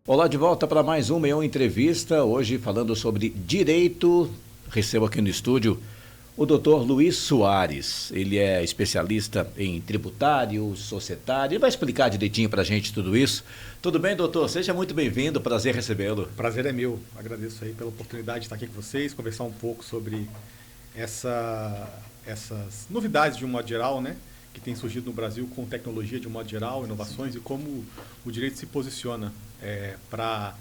Olá, de volta para mais uma entrevista, hoje falando sobre direito. Recebo aqui no estúdio o doutor Luiz Soares. Ele é especialista em tributário, societário, ele vai explicar direitinho para a gente tudo isso. Tudo bem, doutor? Seja muito bem-vindo, prazer recebê-lo. Prazer é meu, agradeço aí pela oportunidade de estar aqui com vocês, conversar um pouco sobre essas novidades de um modo geral, né? Que tem surgido no Brasil com tecnologia de um modo geral, inovações. Sim. E como o direito se posiciona para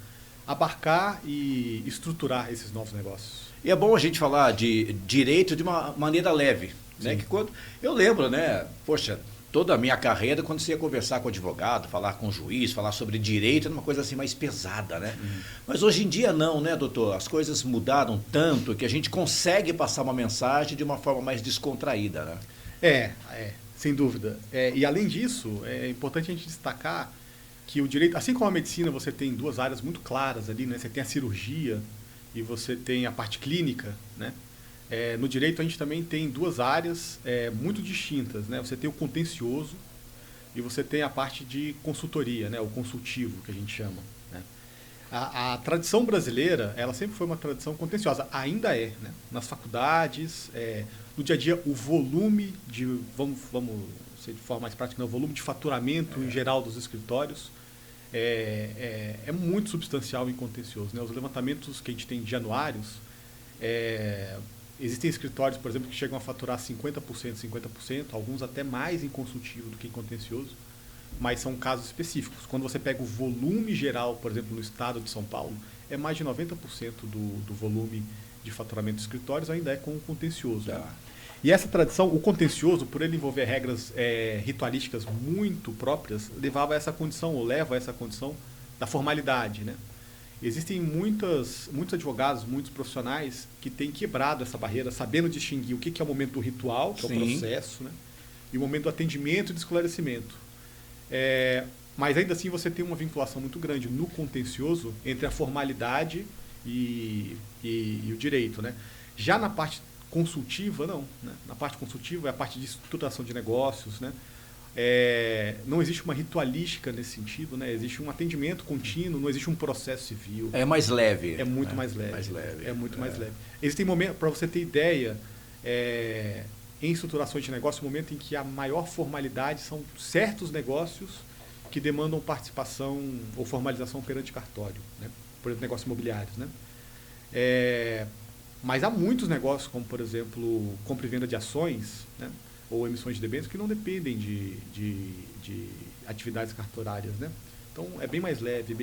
abarcar e estruturar esses novos negócios. E é bom a gente falar de direito de uma maneira leve, né? Sim. Que quando eu lembro, né? Poxa, toda a minha carreira, quando você ia conversar com advogado, falar com juiz, falar sobre direito, era uma coisa assim mais pesada, né? Mas hoje em dia não, né, doutor? As coisas mudaram tanto que a gente consegue passar uma mensagem de uma forma mais descontraída, né? Sem dúvida. E além disso, é importante a gente destacar que o direito, assim como a medicina, você tem duas áreas muito claras ali, né? Você tem a cirurgia e você tem a parte clínica, né? No direito a gente também tem duas áreas muito distintas, né? Você tem o contencioso e você tem a parte de consultoria, né? O consultivo, que a gente chama, né? A tradição brasileira, ela sempre foi uma tradição contenciosa, ainda é, né? Nas faculdades, no dia a dia, o volume de, vamos ser de forma mais prática, né? O volume de faturamento em geral dos escritórios é muito substancial em contencioso, né? Os levantamentos que a gente tem de anuários, existem escritórios, por exemplo, que chegam a faturar 50%, 50%, alguns até mais em consultivo do que em contencioso, mas são casos específicos. Quando você pega o volume geral, por exemplo, no estado de São Paulo, é mais de 90% do volume de faturamento de escritórios ainda é com o contencioso. Tá. Né? E essa tradição, o contencioso, por ele envolver regras ritualísticas muito próprias, levava a essa condição, ou leva a essa condição da formalidade, né? Existem muitos advogados, muitos profissionais que têm quebrado essa barreira, sabendo distinguir o que é o momento do ritual, que é o processo, né? E o momento do atendimento e do esclarecimento. Mas ainda assim você tem uma vinculação muito grande no contencioso entre a formalidade e o direito, né? Já na parte consultiva, não. Né? Na parte consultiva é a parte de estruturação de negócios, né? Não existe uma ritualística nesse sentido, né? Existe um atendimento contínuo, não existe um processo civil. É mais leve. É muito né? mais leve. Mais leve. É muito mais leve. Existem momentos, para você ter ideia, em estruturações de negócio, o momento em que a maior formalidade são certos negócios que demandam participação ou formalização perante cartório, né? Por exemplo, negócios imobiliários, né? Mas há muitos negócios, como por exemplo, compra e venda de ações, né? Ou emissões de debêntures, que não dependem de atividades cartorárias, né? Então é bem mais leve,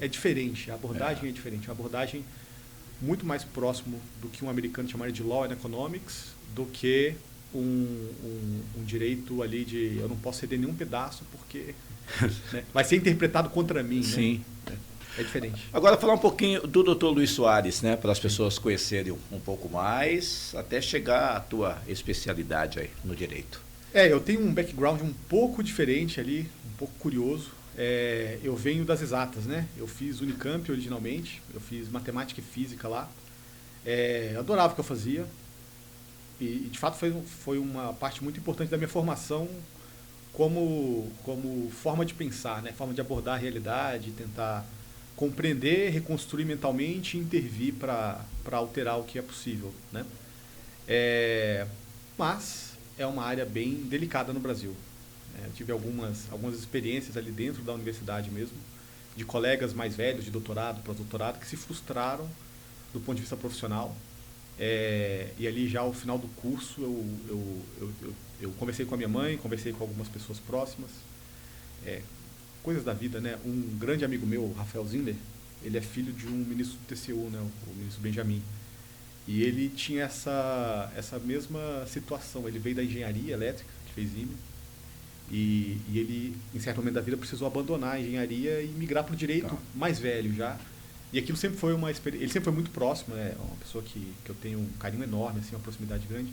é diferente, a abordagem é diferente, uma abordagem muito mais próximo do que um americano chamaria de Law and Economics, do que um direito ali de eu não posso ceder nenhum pedaço porque né, vai ser interpretado contra mim. Sim. Né? É diferente. Agora, falar um pouquinho do doutor Luiz Soares, né? Para as pessoas conhecerem um pouco mais, até chegar à tua especialidade aí no direito. Eu tenho um background um pouco diferente ali, um pouco curioso. Eu venho das exatas, né? Eu fiz Unicamp originalmente, eu fiz matemática e física lá. Eu adorava o que eu fazia. E de fato foi uma parte muito importante da minha formação como forma de pensar, né? Forma de abordar a realidade, tentar compreender, reconstruir mentalmente e intervir para alterar o que é possível, né? Mas é uma área bem delicada no Brasil. Eu tive algumas experiências ali dentro da universidade mesmo, de colegas mais velhos, de doutorado, pós-doutorado, que se frustraram do ponto de vista profissional. E ali já ao final do curso eu conversei com a minha mãe, conversei com algumas pessoas próximas, coisas da vida, né? Um grande amigo meu, o Rafael Zinder, ele é filho de um ministro do TCU, né? O ministro Benjamin, e ele tinha essa mesma situação. Ele veio da engenharia elétrica, que fez IME, e ele em certo momento da vida precisou abandonar a engenharia e migrar para o direito mais velho já. E aquilo sempre foi uma experiência. Ele sempre foi muito próximo, é uma pessoa que eu tenho um carinho enorme, assim, uma proximidade grande.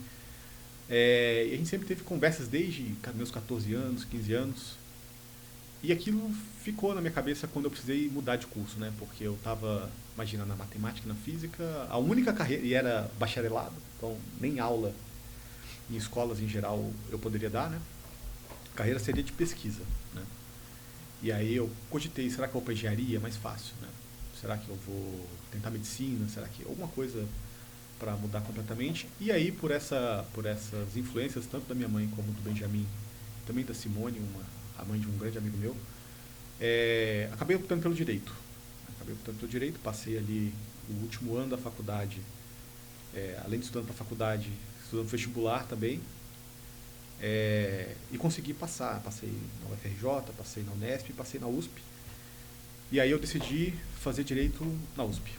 E a gente sempre teve conversas desde meus 14 anos, 15 anos. E aquilo ficou na minha cabeça quando eu precisei mudar de curso, né? Porque eu estava, imagina, na matemática e na física, a única carreira, e era bacharelado, então nem aula em escolas em geral eu poderia dar, né? A carreira seria de pesquisa, né? E aí eu cogitei, será que eu vou para engenharia? É mais fácil, né? Será que eu vou tentar medicina? Será que alguma coisa para mudar completamente? E aí, por essas influências, tanto da minha mãe como do Benjamin, também da Simone, a mãe de um grande amigo meu, acabei optando pelo direito. Passei ali o último ano da faculdade, além de estudando para a faculdade, estudando vestibular também, e consegui passar. Passei na UFRJ, passei na Unesp, passei na USP. E aí eu decidi fazer direito na USP.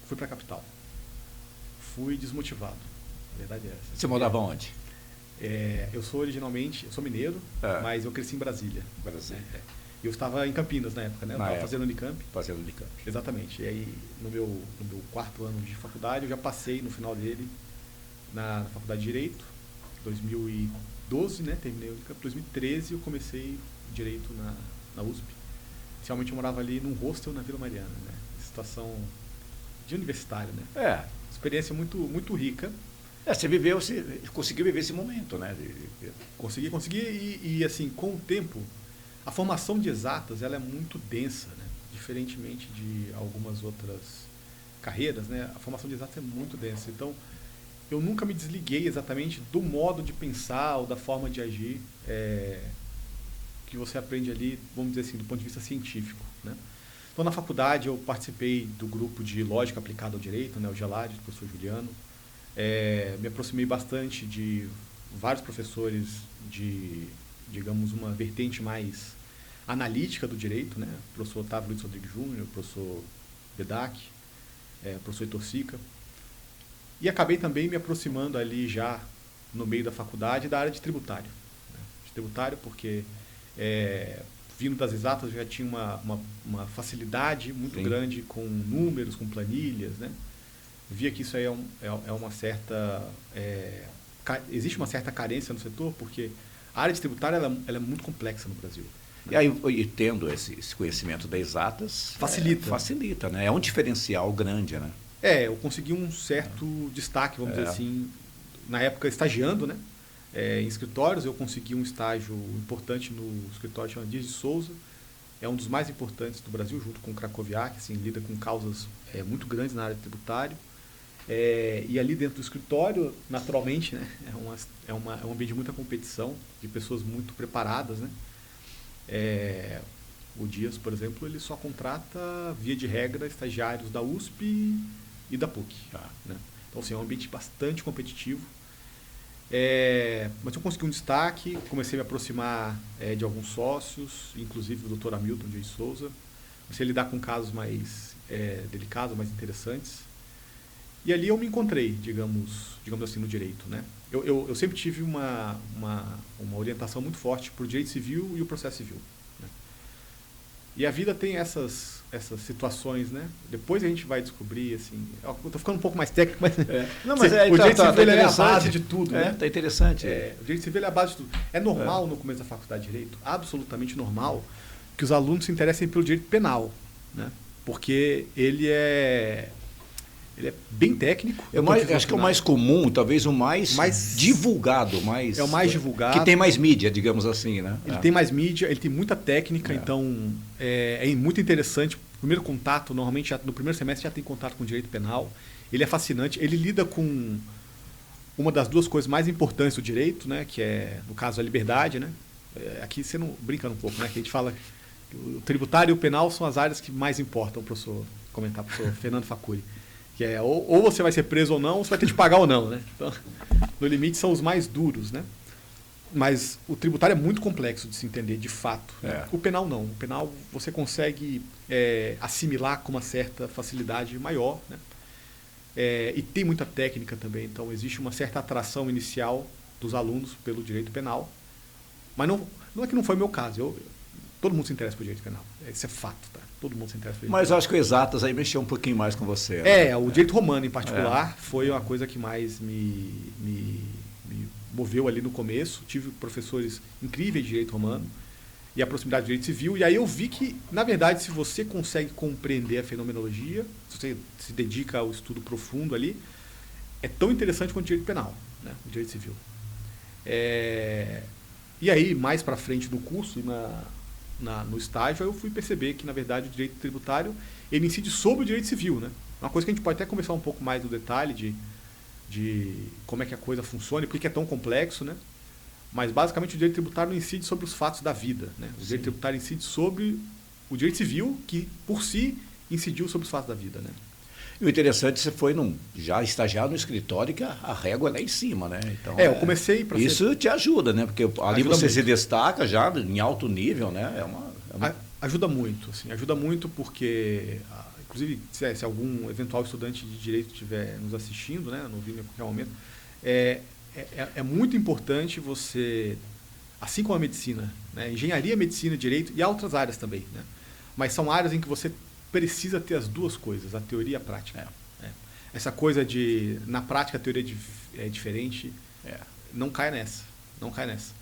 Fui para a capital. Fui desmotivado. A verdade é essa. Você morava onde? Eu sou mineiro, mas eu cresci em Brasília. Brasília. Eu estava em Campinas na época, né? Eu estava fazendo Unicamp. Fazendo Unicamp. Exatamente. E aí, no meu quarto ano de faculdade, eu já passei no final dele na faculdade de Direito. 2012, né? Terminei o Unicamp. 2013 eu comecei Direito na USP. Inicialmente eu morava ali num hostel na Vila Mariana, né? Situação de universitário, né? Experiência muito, muito rica. Você conseguiu viver esse momento, né? Consegui e assim, com o tempo, a formação de exatas ela é muito densa, né? Diferentemente de algumas outras carreiras, né? A formação de exatas é muito densa. Então, eu nunca me desliguei exatamente do modo de pensar ou da forma de agir que você aprende ali, vamos dizer assim, do ponto de vista científico, né? Então, na faculdade, eu participei do grupo de Lógica Aplicada ao Direito, né? O GELAD, do professor Juliano. Me aproximei bastante de vários professores de, digamos, uma vertente mais analítica do direito, né? O professor Otávio Luiz Rodrigues Júnior, o professor Bedak, o professor Heitor Sica. E acabei também me aproximando ali já no meio da faculdade da área de tributário. Né? De tributário porque, vindo das exatas, eu já tinha uma facilidade muito grande com números, com planilhas, né? Via que isso aí é uma certa... existe uma certa carência no setor, porque a área de tributário ela é muito complexa no Brasil. E aí, tendo esse conhecimento das exatas... Facilita, né? É um diferencial grande, né? Eu consegui um certo destaque, vamos dizer assim, na época estagiando, né? Em escritórios, eu consegui um estágio importante no escritório chamado Dias de Souza. É um dos mais importantes do Brasil, junto com o Krakowiak, assim, lida com causas muito grandes na área de tributário. E ali dentro do escritório, naturalmente, né, é um ambiente de muita competição, de pessoas muito preparadas, né? O Dias, por exemplo, ele só contrata, via de regra, estagiários da USP e da PUC. Né? Então, assim, é um ambiente bastante competitivo. Mas eu consegui um destaque, comecei a me aproximar de alguns sócios, inclusive do Dr. Hamilton de Souza. Comecei a lidar com casos mais delicados, mais interessantes. E ali eu me encontrei, digamos assim, no direito, né? Eu sempre tive uma orientação muito forte para o direito civil e o processo civil. Né? E a vida tem essas situações, né? Depois a gente vai descobrir, assim... Eu estou ficando um pouco mais técnico, mas... Não, mas o direito civil é a base de tudo, né? Tá interessante. O direito civil é a base de tudo. É normal no começo da faculdade de Direito, absolutamente normal, que os alunos se interessem pelo direito penal, né? Porque ele é bem técnico. Acho que é o mais comum, talvez o mais divulgado. É o mais divulgado. Que tem mais mídia, digamos assim, né? Ele tem mais mídia, ele tem muita técnica, então é muito interessante. O primeiro contato, normalmente no primeiro semestre já tem contato com o direito penal. Ele é fascinante, ele lida com uma das duas coisas mais importantes do direito, né? Que é, no caso, a liberdade, né? Aqui você não brincando um pouco, né? Que a gente fala que o tributário e o penal são as áreas que mais importam, professor Fernando Facuri. Que é ou você vai ser preso ou não, ou você vai ter de pagar ou não, né? Então, no limite são os mais duros, né? Mas o tributário é muito complexo de se entender, de fato. Né? O penal não. O penal você consegue assimilar com uma certa facilidade maior, né? E tem muita técnica também, então existe uma certa atração inicial dos alunos pelo direito penal. Mas não é que não foi o meu caso. Todo mundo se interessa por direito penal. Isso é fato, tá? Todo mundo se interessa por direito penal. Mas eu acho que o exatas aí mexeu um pouquinho mais com você. Né? O direito romano em particular foi uma coisa que mais me moveu ali no começo. Tive professores incríveis de direito romano e a proximidade do direito civil. E aí eu vi que, na verdade, se você consegue compreender a fenomenologia, se você se dedica ao estudo profundo ali, é tão interessante quanto o direito penal, né? O direito civil. E aí, mais para frente no curso, no estágio, aí eu fui perceber que, na verdade, o direito tributário ele incide sobre o direito civil, né? Uma coisa que a gente pode até conversar um pouco mais no detalhe de como é que a coisa funciona e por que é tão complexo, né? Mas, basicamente, o direito tributário não incide sobre os fatos da vida, né? O direito tributário incide sobre o direito civil, que, por si, incidiu sobre os fatos da vida, né? E o interessante, você foi já estagiar no escritório que a régua é lá em cima, né? Então, eu comecei para isso te ajuda, né? Porque ali ajuda você muito. se destaca já em alto nível, né? Ajuda muito, assim, ajuda muito porque, inclusive, se algum eventual estudante de direito estiver nos assistindo, né, no vídeo em qualquer momento, é muito importante você, assim como a medicina, né, engenharia, medicina, direito e outras áreas também, né, mas são áreas em que você precisa ter as duas coisas, a teoria e a prática. Essa coisa de, na prática, a teoria é diferente, não cai nessa. Não cai nessa.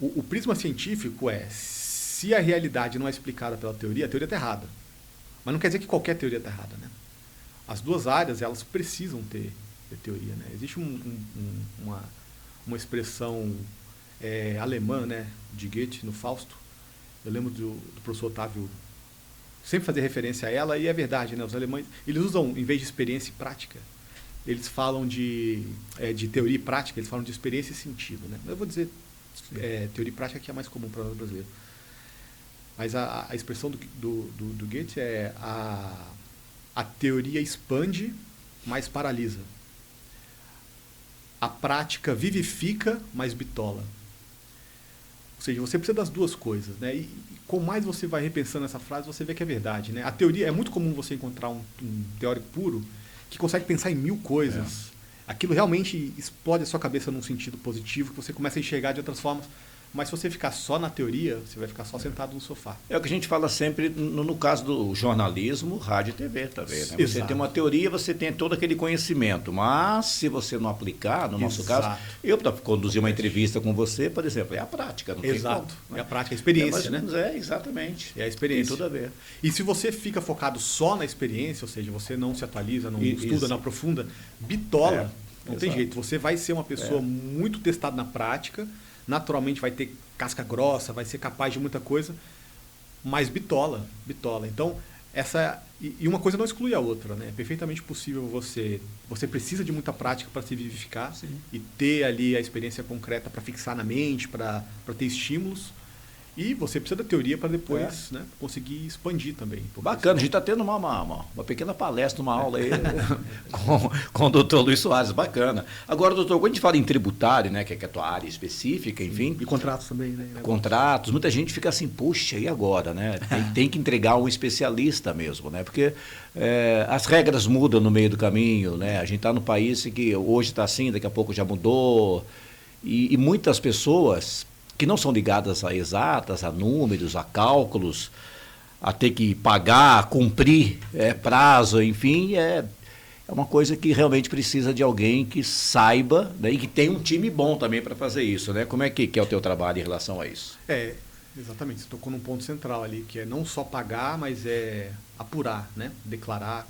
O prisma científico se a realidade não é explicada pela teoria, a teoria está errada. Mas não quer dizer que qualquer teoria está errada, né? As duas áreas, elas precisam ter teoria, né? Existe uma expressão alemã, né, de Goethe, no Fausto. Eu lembro do professor Otávio sempre fazer referência a ela, e é verdade, né? Os alemães, eles usam, em vez de experiência e prática, eles falam de teoria e prática, eles falam de experiência e sentido, né? Eu vou dizer teoria e prática, que é mais comum para o brasileiro. Mas a expressão do Goethe é a teoria expande, mas paralisa. A prática vivifica, mas bitola. Ou seja, você precisa das duas coisas, né? E com mais você vai repensando essa frase, você vê que é verdade, né? A teoria, é muito comum você encontrar um teórico puro que consegue pensar em 1000 coisas. Aquilo realmente explode a sua cabeça num sentido positivo, que você começa a enxergar de outras formas. Mas se você ficar só na teoria, você vai ficar só sentado no sofá. É o que a gente fala sempre no caso do jornalismo, rádio e TV também, né? Você tem uma teoria, você tem todo aquele conhecimento, mas se você não aplicar, no nosso caso, eu para conduzir uma entrevista com você, por exemplo, é a prática. Não tem como, né? É a prática, a experiência, né? Exatamente. É a experiência. Tem tudo a ver. E se você fica focado só na experiência, ou seja, você não se atualiza, não estuda, não aprofunda, bitola, não tem jeito. Você vai ser uma pessoa muito testada na prática, naturalmente vai ter casca grossa, vai ser capaz de muita coisa, mas bitola. Então, e uma coisa não exclui a outra, né? É perfeitamente possível você precisa de muita prática para se vivificar. Sim. E ter ali a experiência concreta para fixar na mente, para ter estímulos. E você precisa da teoria para depois conseguir expandir também. Bacana, a gente está tendo uma pequena palestra, uma aula aí com o doutor Luiz Soares, bacana. Agora, doutor, quando a gente fala em tributário, né, que é a tua área específica, enfim... E contratos também, né? Contratos, muita gente fica assim, puxa, e agora, né? Tem que entregar um especialista mesmo, né? Porque as regras mudam no meio do caminho, né? A gente está num país que hoje está assim, daqui a pouco já mudou, e muitas pessoas que não são ligadas a exatas, a números, a cálculos, a ter que pagar, cumprir prazo, enfim, é uma coisa que realmente precisa de alguém que saiba, né, e que tem um time bom também para fazer isso, né? Como é que é o teu trabalho em relação a isso? Exatamente, você tocou num ponto central ali, que é não só pagar, mas apurar, né? Declarar.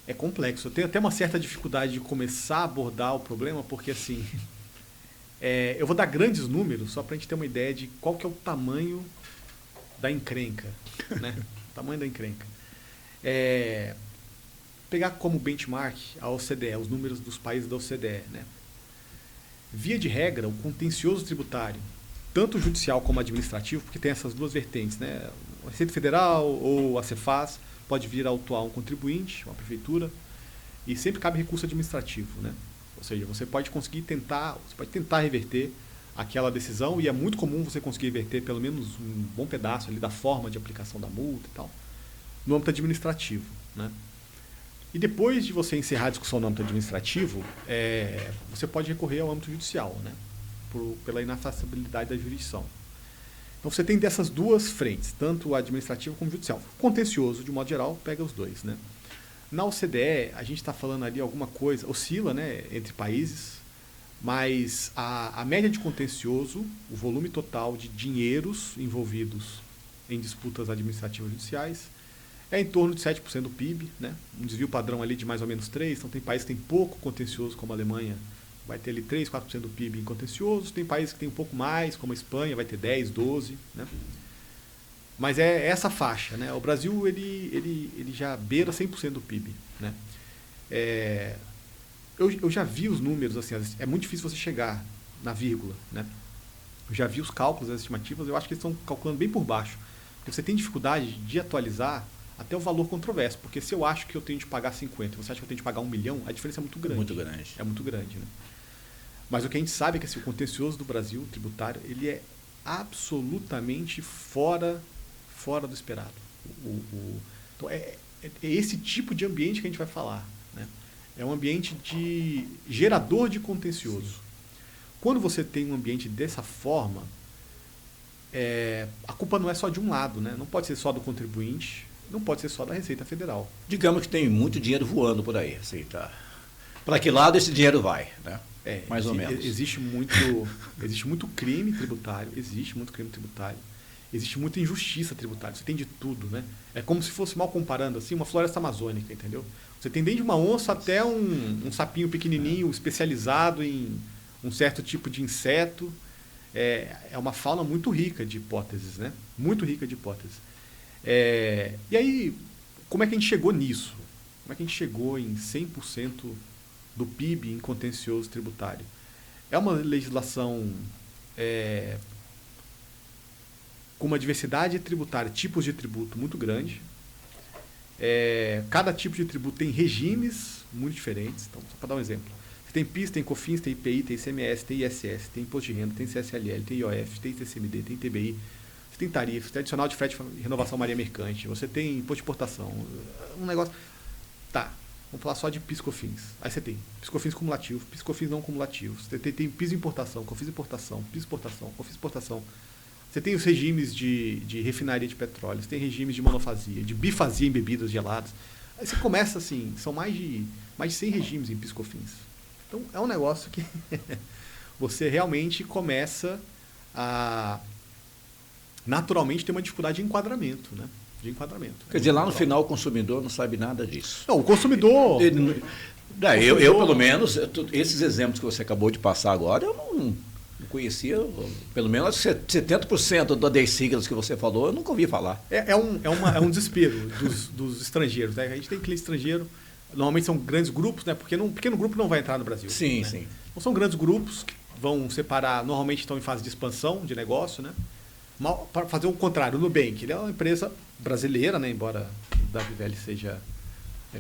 É complexo. Eu tenho até uma certa dificuldade de começar a abordar o problema, porque assim... eu vou dar grandes números só para a gente ter uma ideia de qual que é o tamanho da encrenca, né? O tamanho da encrenca. Pegar como benchmark a OCDE, os números dos países da OCDE, né? Via de regra, o contencioso tributário, tanto judicial como administrativo, porque tem essas duas vertentes, né? A Receita Federal ou a Cefaz pode vir a autuar um contribuinte, uma prefeitura, e sempre cabe recurso administrativo, né? Ou seja, você pode tentar reverter aquela decisão, e é muito comum você conseguir reverter pelo menos um bom pedaço ali da forma de aplicação da multa e tal, no âmbito administrativo, né? E depois de você encerrar a discussão no âmbito administrativo, você pode recorrer ao âmbito judicial, né? Pela inafastabilidade da jurisdição. Então você tem dessas duas frentes, tanto o administrativo como o judicial. O contencioso, de modo geral, pega os dois, né? Na OCDE, a gente está falando ali alguma coisa, oscila, né, entre países, mas a média de contencioso, o volume total de dinheiros envolvidos em disputas administrativas judiciais, é em torno de 7% do PIB, né, um desvio padrão ali de mais ou menos 3%, então tem países que têm pouco contencioso, como a Alemanha vai ter ali 3, 4% do PIB em contencioso. Tem países que tem um pouco mais, como a Espanha, vai ter 10, 12, né? Mas é essa faixa, né? O Brasil ele já beira 100% do PIB, né? Eu já vi os números, assim, é muito difícil você chegar na vírgula, né? Eu já vi os cálculos, as estimativas, eu acho que eles estão calculando bem por baixo. Porque você tem dificuldade de atualizar até o valor controverso, porque se eu acho que eu tenho de pagar 50, você acha que eu tenho de pagar 1 milhão, a diferença é muito grande. Muito grande. É muito grande, né? Mas o que a gente sabe é que assim, o contencioso do Brasil, tributário, ele é absolutamente fora do esperado. Então é esse tipo de ambiente que a gente vai falar, né? É um ambiente de gerador de contencioso. Quando você tem um ambiente dessa forma, a culpa não é só de um lado, né? Não pode ser só do contribuinte, não pode ser só da Receita Federal. Digamos que tem muito dinheiro voando por aí, assim, tá? Para que lado esse dinheiro vai, né? Mais ou menos. Existe muito crime tributário, existe muita injustiça tributária, você tem de tudo, né? É como se fosse, mal comparando, assim, uma floresta amazônica, entendeu? Você tem desde uma onça até um sapinho pequenininho especializado em um certo tipo de inseto. É uma fauna muito rica de hipóteses, né? Muito rica de hipóteses. E aí, como é que a gente chegou nisso? Como é que a gente chegou em 100% do PIB em contencioso tributário? É uma legislação com uma diversidade tributária, tipos de tributo muito grande. Cada tipo de tributo tem regimes muito diferentes. Então, só para dar um exemplo. Você tem PIS, tem COFINS, tem IPI, tem ICMS, tem ISS, tem Imposto de Renda, tem CSLL, tem IOF, tem TCMD, tem TBI. Você tem tarifa, tem adicional de frete e renovação marinha mercante. Você tem imposto de importação. Um negócio... Tá, vamos falar só de PIS COFINS. Aí você tem PIS COFINS cumulativo, PIS COFINS não cumulativo. Você tem PIS importação, COFINS importação, PIS exportação, COFINS exportação. Você tem os regimes de refinaria de petróleo, você tem regimes de monofasia, de bifasia em bebidas geladas. Aí você começa assim, são mais de 100 regimes em PIS COFINS. Então é um negócio que você realmente começa a naturalmente ter uma dificuldade de enquadramento, né? Quer dizer, lá no final o consumidor não sabe nada disso. Não, o consumidor... Eu pelo menos, esses exemplos que você acabou de passar agora, eu não conhecia, pelo menos 70% das siglas que você falou, eu nunca ouvi falar. É um desespero dos estrangeiros, né? A gente tem cliente estrangeiro, normalmente são grandes grupos, né? Porque um pequeno grupo não vai entrar no Brasil. Sim, né? sim. Então são grandes grupos que vão separar, normalmente estão em fase de expansão de negócio, né? Para fazer o contrário, o Nubank, ele é uma empresa brasileira, né? Embora o WVL seja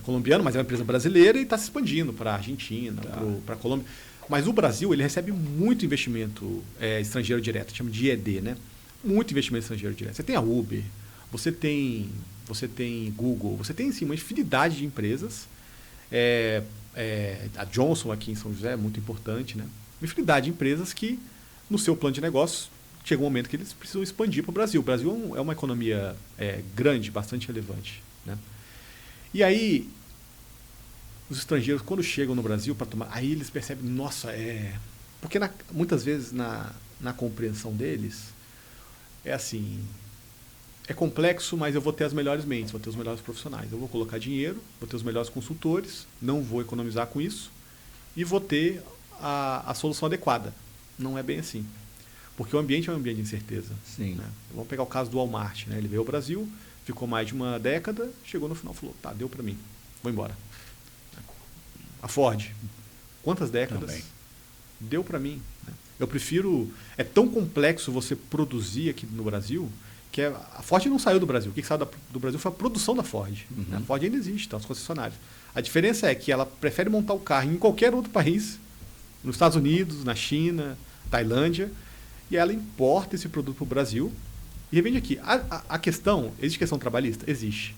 colombiano, mas é uma empresa brasileira e está se expandindo para a Argentina, para a Colômbia. Mas o Brasil, ele recebe muito investimento estrangeiro direto, chama de IED, né? Muito investimento estrangeiro direto. Você tem a Uber, você tem Google, você tem sim, uma infinidade de empresas. A Johnson aqui em São José é muito importante, né? Uma infinidade de empresas que, no seu plano de negócios, chega um momento que eles precisam expandir para o Brasil. O Brasil é uma economia grande, bastante relevante, né? E aí, os estrangeiros, quando chegam no Brasil para tomar, aí eles percebem, nossa, porque muitas vezes na compreensão deles, é assim, é complexo, mas eu vou ter as melhores mentes, vou ter os melhores profissionais. Eu vou colocar dinheiro, vou ter os melhores consultores, não vou economizar com isso, e vou ter a solução adequada. Não é bem assim. Porque o ambiente é um ambiente de incerteza. Sim. Né? Vamos pegar o caso do Walmart, né? Ele veio ao Brasil, ficou mais de uma década, chegou no final e falou, tá, deu para mim, vou embora. A Ford, quantas décadas? Também. Deu para mim. Né? Eu prefiro... É tão complexo você produzir aqui no Brasil, que a Ford não saiu do Brasil. O que saiu do Brasil foi a produção da Ford. Uhum. A Ford ainda existe, tá? Os concessionários. A diferença é que ela prefere montar o carro em qualquer outro país, nos Estados Unidos, na China, Tailândia, e ela importa esse produto para o Brasil e revende aqui. A questão, existe questão trabalhista? Existe.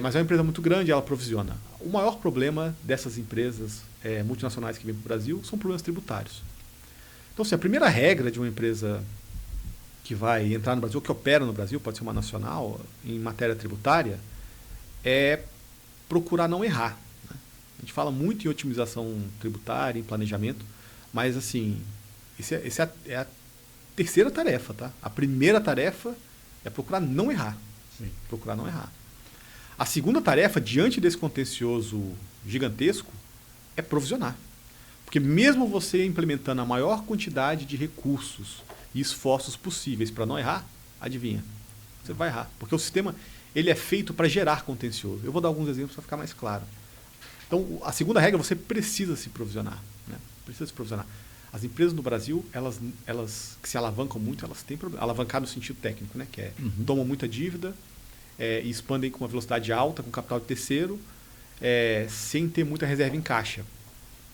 Mas é uma empresa muito grande, ela provisiona. O maior problema dessas empresas multinacionais que vêm para o Brasil são problemas tributários. Então, assim, a primeira regra de uma empresa que vai entrar no Brasil, que opera no Brasil, pode ser uma nacional, em matéria tributária, é procurar não errar. Né? A gente fala muito em otimização tributária, em planejamento, mas, assim, essa é a terceira tarefa, tá? A primeira tarefa é procurar não errar. Sim. Procurar não errar. A segunda tarefa, diante desse contencioso gigantesco, é provisionar. Porque mesmo você implementando a maior quantidade de recursos e esforços possíveis para não errar, adivinha, você vai errar. Porque o sistema ele é feito para gerar contencioso. Eu vou dar alguns exemplos para ficar mais claro. Então, a segunda regra, você precisa se provisionar. Né? Precisa se provisionar. As empresas no Brasil, elas que se alavancam muito, elas têm problema. Alavancar no sentido técnico, né? Que é tomam muita dívida e expandem com uma velocidade alta, com capital de terceiro, sem ter muita reserva em caixa.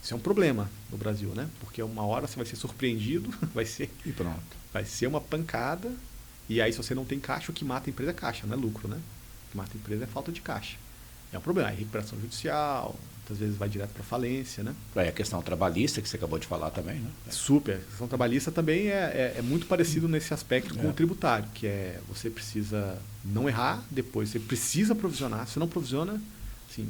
Isso é um problema no Brasil, né? Porque uma hora você vai ser surpreendido, E pronto. vai ser uma pancada, e aí se você não tem caixa, o que mata a empresa é caixa, não é lucro, né? O que mata a empresa é falta de caixa. É um problema. Aí recuperação judicial, muitas vezes vai direto para falência, né? A questão trabalhista que você acabou de falar também, né? Super. A questão trabalhista também é muito parecido nesse aspecto com o tributário, que é você precisa não errar, depois você precisa provisionar. Se não provisiona, assim,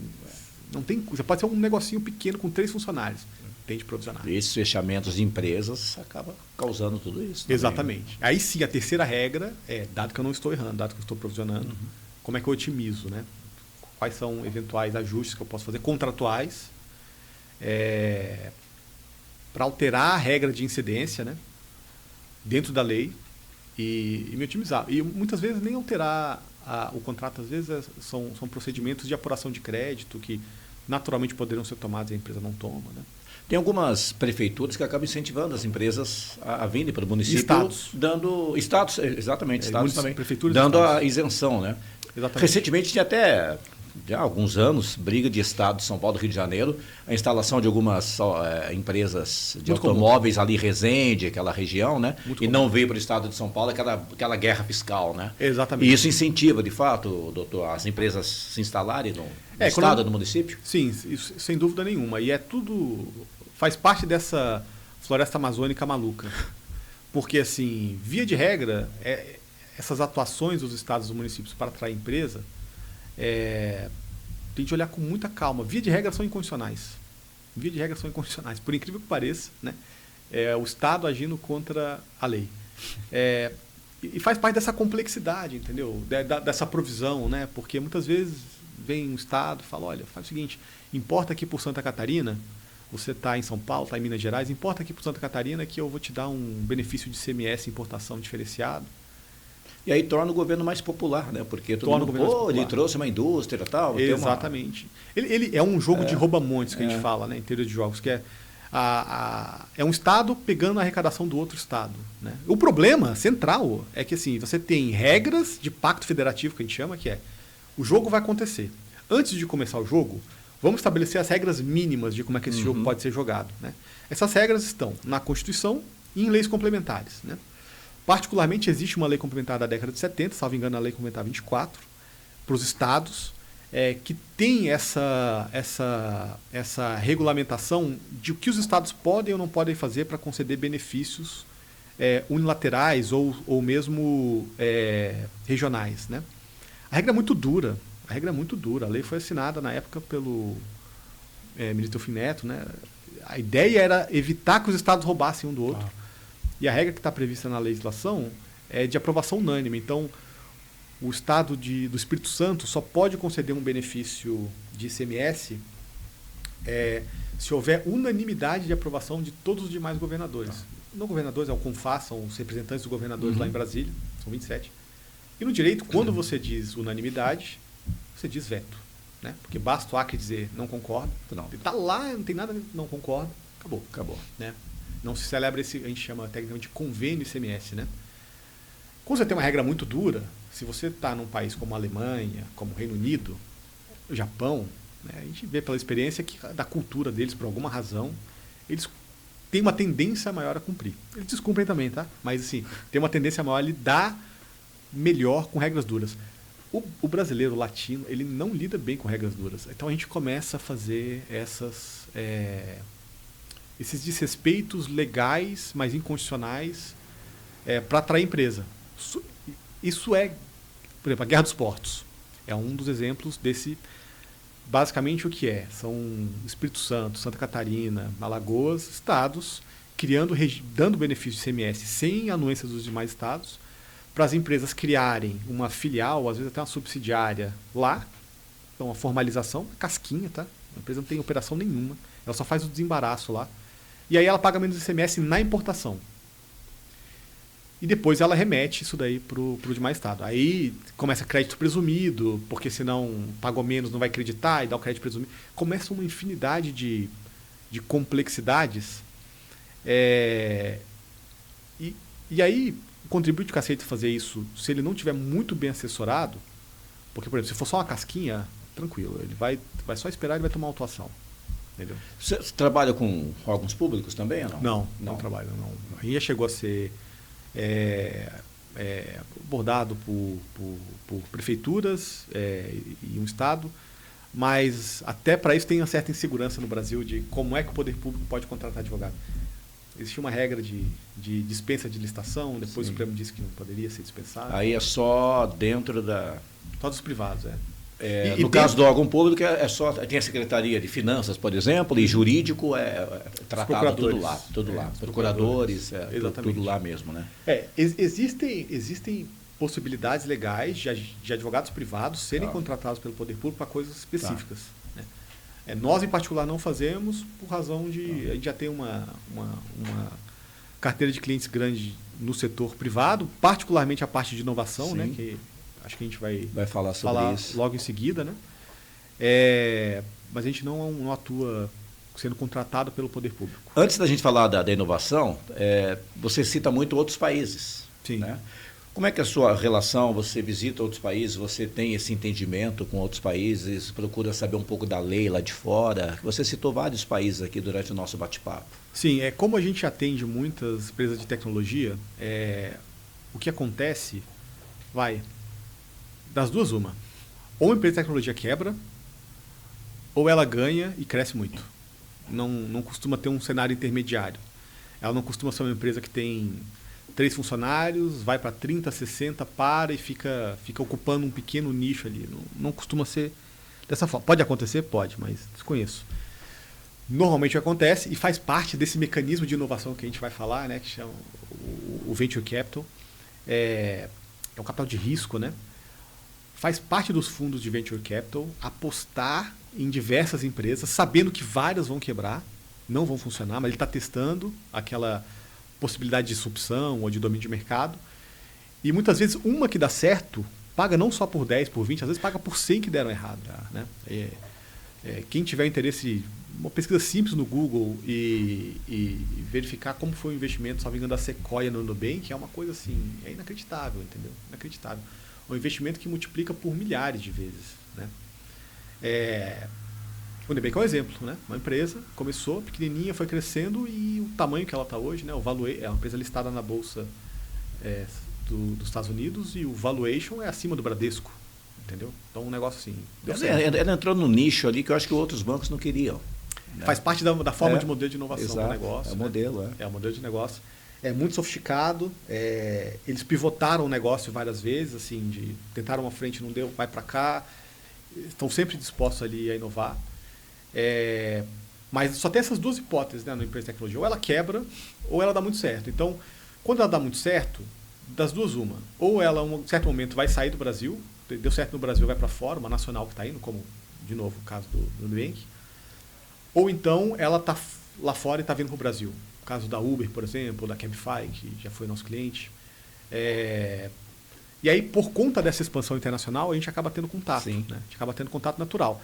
não tem, você pode ser um negocinho pequeno com 3 funcionários. Tem de provisionar. E esses fechamentos de empresas acabam causando tudo isso. Também, exatamente. Né? Aí sim, a terceira regra é, dado que eu não estou errando, dado que eu estou provisionando, como é que eu otimizo, né? Quais são eventuais ajustes que eu posso fazer contratuais para alterar a regra de incidência, né? Dentro da lei e me otimizar. E muitas vezes nem alterar o contrato, às vezes são procedimentos de apuração de crédito que naturalmente poderiam ser tomados e a empresa não toma, né? Tem algumas prefeituras que acabam incentivando as empresas a virem para o município. Estados. Dando estados, exatamente, estados também. Prefeituras dando estados. a isenção, né? Exatamente. Recentemente tinha até, já há alguns anos, briga de estado de São Paulo, do Rio de Janeiro, a instalação de algumas empresas de Muito automóveis ali, Resende, aquela região, né? Muito e comum. não veio para o estado de São Paulo aquela guerra fiscal, né? Exatamente. E isso incentiva, de fato, doutor, as empresas se instalarem no estado, no município? Sim, isso, sem dúvida nenhuma. E é tudo... faz parte dessa floresta amazônica maluca. Porque, assim, via de regra, essas atuações dos estados e dos municípios para atrair empresa, tem de olhar com muita calma. Via de regra são incondicionais. Via de regra são incondicionais. Por incrível que pareça, né? O Estado agindo contra a lei. E faz parte dessa complexidade, entendeu? Dessa provisão, né? Porque muitas vezes vem um Estado e fala, olha, faz o seguinte, importa aqui por Santa Catarina, você está em São Paulo, está em Minas Gerais, importa aqui por Santa Catarina que eu vou te dar um benefício de ICMS importação diferenciado. E aí torna o governo mais popular, né? Porque todo Torna mundo, o governo mais popular. ele trouxe uma indústria e tal. Exatamente. Ele é um jogo de rouba-montes que a gente fala, né? Em teoria de jogos, que é um Estado pegando a arrecadação do outro Estado. Né? O problema central é que assim, você tem regras de pacto federativo, que a gente chama, que é o jogo vai acontecer. Antes de começar o jogo, vamos estabelecer as regras mínimas de como é que esse jogo pode ser jogado. Né? Essas regras estão na Constituição e em leis complementares. Né? Particularmente, existe uma lei complementar da década de 70, salvo engano, a Lei Complementar 24, para os estados, que tem essa regulamentação de o que os estados podem ou não podem fazer para conceder benefícios unilaterais ou mesmo regionais. Né? A regra é muito dura. A lei foi assinada na época pelo ministro Delfim Neto. Né? A ideia era evitar que os estados roubassem um do outro. E a regra que está prevista na legislação é de aprovação unânime. Então, o Estado do Espírito Santo só pode conceder um benefício de ICMS se houver unanimidade de aprovação de todos os demais governadores. Não governadores, é o CONFAS, são os representantes dos governadores lá em Brasília, são 27. E no direito, quando você diz unanimidade, você diz veto. Né? Porque basta o Acre dizer não concorda. Está lá, não tem nada, não concorda, acabou. Né? Não se celebra esse, a gente chama tecnicamente de convênio ICMS, né? Quando você tem uma regra muito dura, se você está num país como a Alemanha, como o Reino Unido, o Japão, né, a gente vê pela experiência que da cultura deles, por alguma razão, eles têm uma tendência maior a cumprir. Eles descumprem também, tá? Mas assim, tem uma tendência maior a lidar melhor com regras duras. O brasileiro, o latino, ele não lida bem com regras duras. Então a gente começa a fazer esses desrespeitos legais, mas incondicionais, para atrair empresa. Isso é, por exemplo, a Guerra dos Portos. É um dos exemplos desse. Basicamente o que é? São Espírito Santo, Santa Catarina, Alagoas, estados, dando benefício de ICMS sem anuência dos demais estados, para as empresas criarem uma filial, às vezes até uma subsidiária lá, então uma formalização, casquinha, tá? A empresa não tem operação nenhuma, ela só faz o desembaraço lá. E aí ela paga menos ICMS na importação. E depois ela remete isso daí pro demais estado. Aí começa crédito presumido, porque senão pagou menos, não vai acreditar e dá o crédito presumido. Começa uma infinidade de complexidades. E aí o contribuinte que aceita fazer isso, se ele não tiver muito bem assessorado, porque, por exemplo, se for só uma casquinha, tranquilo, ele vai só esperar e vai tomar autuação. Entendeu? Você trabalha com órgãos públicos também ou não? Não trabalho, não. A RIA chegou a ser abordado por prefeituras e um estado, mas até para isso tem uma certa insegurança no Brasil de como é que o poder público pode contratar advogado. Existia uma regra de dispensa de licitação, depois Sim. o Supremo disse que não poderia ser dispensado. Aí é só dentro da... Só dos privados, no caso do órgão público, tem a Secretaria de Finanças, por exemplo, e jurídico é tratado tudo lá. Procuradores, tudo lá mesmo, né? Existem possibilidades legais de advogados privados serem contratados pelo poder público para coisas específicas. Né? Nós, em particular, não fazemos por razão de a gente já tem uma carteira de clientes grande no setor privado, particularmente a parte de inovação, né? Que acho que a gente vai falar sobre isso logo em seguida, né? Mas a gente não atua sendo contratado pelo poder público. Antes da gente falar da inovação, você cita muito outros países. Sim. Né? Como é que é a sua relação? Você visita outros países, você tem esse entendimento com outros países, procura saber um pouco da lei lá de fora? Você citou vários países aqui durante o nosso bate-papo. Sim, como a gente atende muitas empresas de tecnologia, o que acontece das duas uma. Ou a empresa de tecnologia quebra, ou ela ganha e cresce muito. Não costuma ter um cenário intermediário. Ela não costuma ser uma empresa que tem 3 funcionários, vai para 30, 60, para e fica ocupando um pequeno nicho ali. Não costuma ser dessa forma. Pode acontecer? Pode, mas desconheço. Normalmente acontece e faz parte desse mecanismo de inovação que a gente vai falar, né, que chama o Venture Capital. É um capital de risco, né? Faz parte dos fundos de Venture Capital apostar em diversas empresas, sabendo que várias vão quebrar, não vão funcionar, mas ele está testando aquela possibilidade de disrupção ou de domínio de mercado. E muitas vezes uma que dá certo paga não só por 10, por 20, às vezes paga por 100 que deram errado. Né? Quem tiver interesse, uma pesquisa simples no Google e verificar como foi o investimento, salvo engano, da Sequoia no Nubank, é uma coisa assim, é inacreditável, entendeu? Inacreditável. Um investimento que multiplica por milhares de vezes. Né? O Nubank é um exemplo, né? Uma empresa começou pequenininha, foi crescendo e o tamanho que ela está hoje, né? É uma empresa listada na bolsa dos Estados Unidos e o valuation é acima do Bradesco, entendeu? Então um negócio assim. Ela entrou no nicho ali que eu acho que outros bancos não queriam. Né? Faz parte da forma de modelo de inovação do negócio. É o modelo, É o modelo de negócio. É muito sofisticado. Eles pivotaram o negócio várias vezes, assim, tentaram uma frente, não deu, vai para cá. Estão sempre dispostos ali a inovar. Mas só tem essas duas hipóteses, né, no empresa de tecnologia. Ou ela quebra, ou ela dá muito certo. Então, quando ela dá muito certo, das duas uma. Ou ela, em um certo momento, vai sair do Brasil, deu certo no Brasil, vai para fora, uma nacional que está indo, como, de novo, o caso do Nubank. Ou então, ela está lá fora e está vindo para o Brasil. O caso da Uber, por exemplo, ou da Cabify, que já foi nosso cliente. E aí, por conta dessa expansão internacional, a gente acaba tendo contato. Né? A gente acaba tendo contato natural.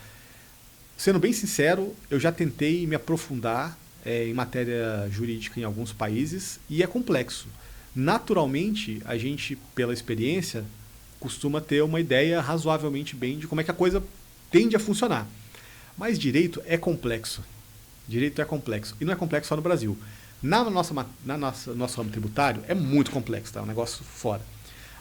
Sendo bem sincero, eu já tentei me aprofundar em matéria jurídica em alguns países e é complexo. Naturalmente, a gente, pela experiência, costuma ter uma ideia razoavelmente bem de como é que a coisa tende a funcionar. Mas direito é complexo. Direito é complexo. E não é complexo só no Brasil. Nosso ramo tributário é muito complexo, tá? É um negócio fora.